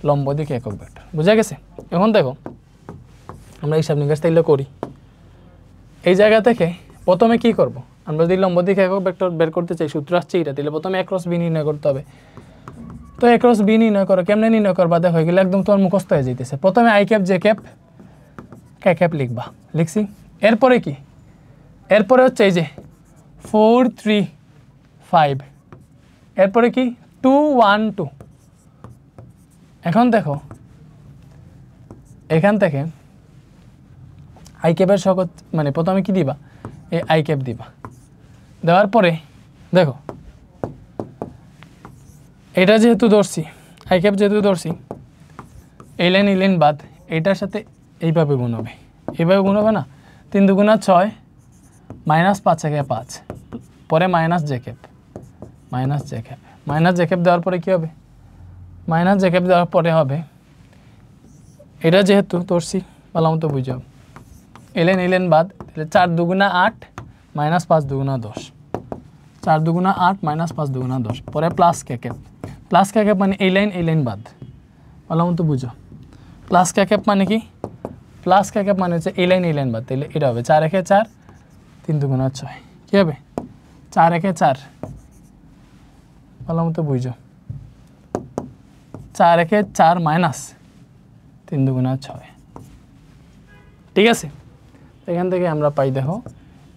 লম্ব দিকে একক ভেক্টর বুঝা গেছে এখন দেখো আমরা হিসাব নিকাশ তাইলে করি এই জায়গা থেকে প্রথমে কি করব আমরা যদি লম্ব দিকে একক ভেক্টর বের করতে চাই সূত্র আসছে এটা তাহলে প্রথমে a ক্রস b নির্ণয় করতে হবে তো a ক্রস b নির্ণয় করো কেমনে নির্ণয় করবা দেখো এগুলো একদম তোমার মুখস্থ হয়ে যাইতেছে প্রথমে i cap j cap k cap লিখবা লিখছি এরপরে কি এরপরে হচ্ছে এই যে 4 3 5 এরপরে কি 2 1 2 এখন দেখো এখান থেকে আই ক্যাপের সকল মানে প্রথমে কি দিবা এই আই ক্যাপ দিবা দেওয়ার পরে দেখো এটা যেহেতু ধরছি আই ক্যাপ যেহেতু ধরছি এই লাইন বাদ এটার সাথে এইভাবে গুণ হবে এইভাবে গুণ হবে না 3 দুগুণা 6 মাইনাস 5 একে 5 পরে মাইনাস জে ক্যাপ দেওয়ার পরে কি হবে মাইনাস জে ক্যাপ দেওয়ার পরে হবে এটা যেহেতু ধরছি ভালো মতো বুঝো এলেন বাদ তাহলে 4 দুগুণা 8 মাইনাস 5 দুগুণা 10 4 দুগুণা 8 মাইনাস 5 দুগুণা 10 পরে প্লাস কে ক্যাপ মানে এই লাইন বাদ ভালো মতো বুঝো প্লাস কে ক্যাপ মানে কি প্লাস কে ক্যাপ মানে হচ্ছে এই লাইন বাদ তাহলে এটা হবে 4 একে 4 3 দুগুণা 6 কি হবে 4 একে 4 ভালো মতো বুঝো 4 একে 4 মাইনাস 3 দুগুণা 6 ঠিক আছে এখান থেকে আমরা পাই দেখো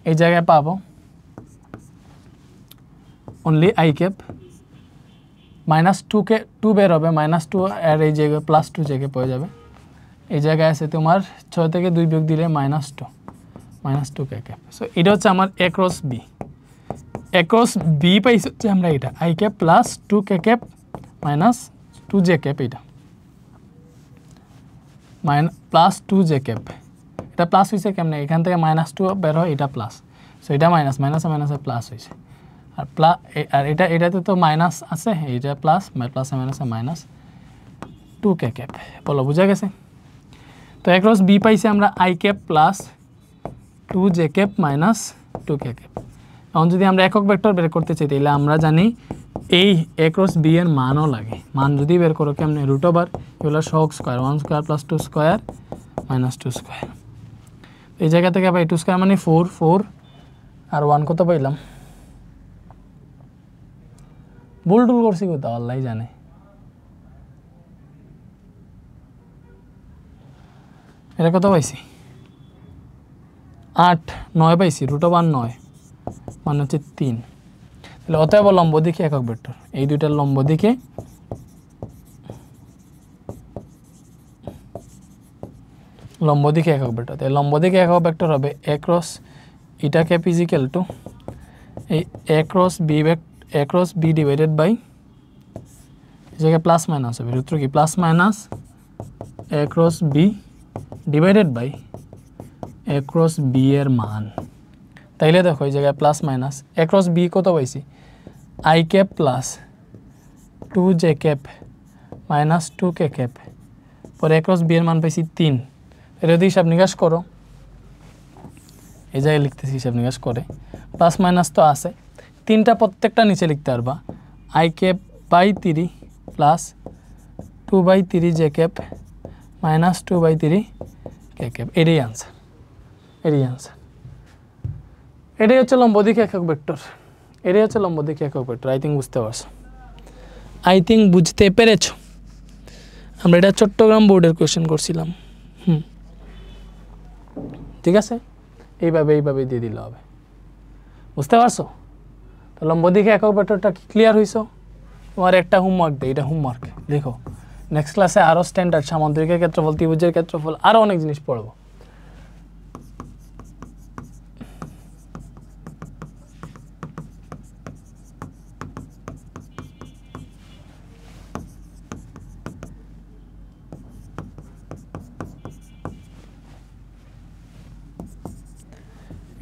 এই জায়গায় পাবো অনলি আই ক্যাপ মাইনাস 2 কে 2 বের হবে মাইনাস 2 আর এই জায়গায় প্লাস 2 জায়গায় পড়ে যাবে এই জায়গায় আছে তোমার 6 থেকে 2 বিয়োগ দিলে -2 কে ক্যাপ সো এটা হচ্ছে আমার a ক্রস b পাইছি হচ্ছে আমরা এটা I cap plus 2 K cap minus 2 J cap এটা প্লাস 2 জে ক্যাপ এটা প্লাস হয়েছে কেমনে এখান থেকে -2 বের হয় এটা প্লাস সো এটা মাইনাস প্লাস হয়েছে আর এটাতে তো মাইনাস আছে এটা প্লাস মাইনাসে মাইনাস 2 কে ক্যাপ বলো বুঝা গেছে তো a ক্রস b পাইছি আমরা I cap plus 2 J cap minus 2 K cap এখন যদি আমরা একক ভেক্টর বের করতে চাই তাহলে আমরা জানি এই a ক্রস b এর মানও লাগে মান যদি বের করো কেমনে রুট ওভার এগুলো সহগ square 1 square plus 2 square minus 2 square এই জায়গা থেকে পাই 2 স্কয়ার মানে 4 আর 1 কত পাইলাম ভুল করছি কোথাও আল্লাহই জানে এটা কত পাইছি 8 9 পাইছি রুট ওভার 9 মানে হচ্ছে 3 তাহলে অতএব লম্ব দিকে একক ভেক্টর এই দুইটার লম্ব দিকে একক ভেক্টর তাহলে লম্ব দিকে একক ভেক্টর হবে a cross eta cap is equal to এই a cross b divided by এই জায়গায় প্লাস মাইনাস হবে সূত্র কি plus minus a cross b divided by a cross b এর মান তাইলে দেখো এই জায়গায় plus minus a cross b কত পাইছি i cap plus 2 j cap minus 2 K cap পরে a ক্রস b এর মান পাইছি 3 এটা যদি হিসাব নিকাশ করো এই জায়গায় লিখতেছি হিসাব নিকাশ করে প্লাস মাইনাস তো আছে তিনটা প্রত্যেকটা নিচে লিখতে পারবা i cap by 3 plus 2 by 3 J cap minus 2 by 3 K cap এটাই আনসার এটাই হচ্ছে লম্ব দিকে একক ভেক্টর আই থিঙ্ক বুঝতে পারছো বুঝতে পেরেছো আমরা এটা চট্টগ্রাম বোর্ডের কোয়েশ্চেন করছিলাম ঠিক আছে এইভাবে দিয়ে দিলে হবে বুঝতে পারছো তো লম্ব দিকে একক ভেক্টরটা ক্লিয়ার হইছো তোমার একটা হোমওয়ার্ক দেই এটা হোমওয়ার্ক দেখো নেক্সট ক্লাসে আরো স্ট্যান্ডার্ড সামুদ্রিকের ক্ষেত্রফল ত্রিভুজের ক্ষেত্রফল আরো অনেক জিনিস পড়বো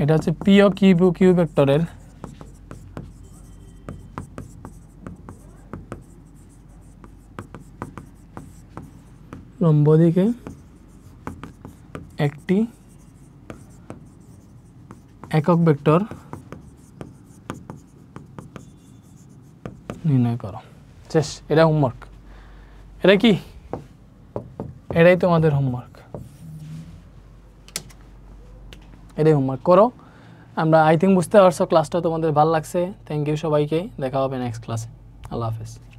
এটা হচ্ছে পি ও কিউ ভেক্টরের লম্ব দিকে একটি একক ভেক্টর নির্ণয় করো। শেষ। এটা হোমওয়ার্ক। এটা কি? এটাই তোমাদের হোমওয়ার্ক। এটাই হোমওয়ার্ক করো। আমরা আই থিঙ্ক বুঝতে পারছো ক্লাসটা তোমাদের ভালো লাগছে। থ্যাংক ইউ সবাইকে। দেখা হবে নেক্সট ক্লাসে। আল্লাহ হাফেজ।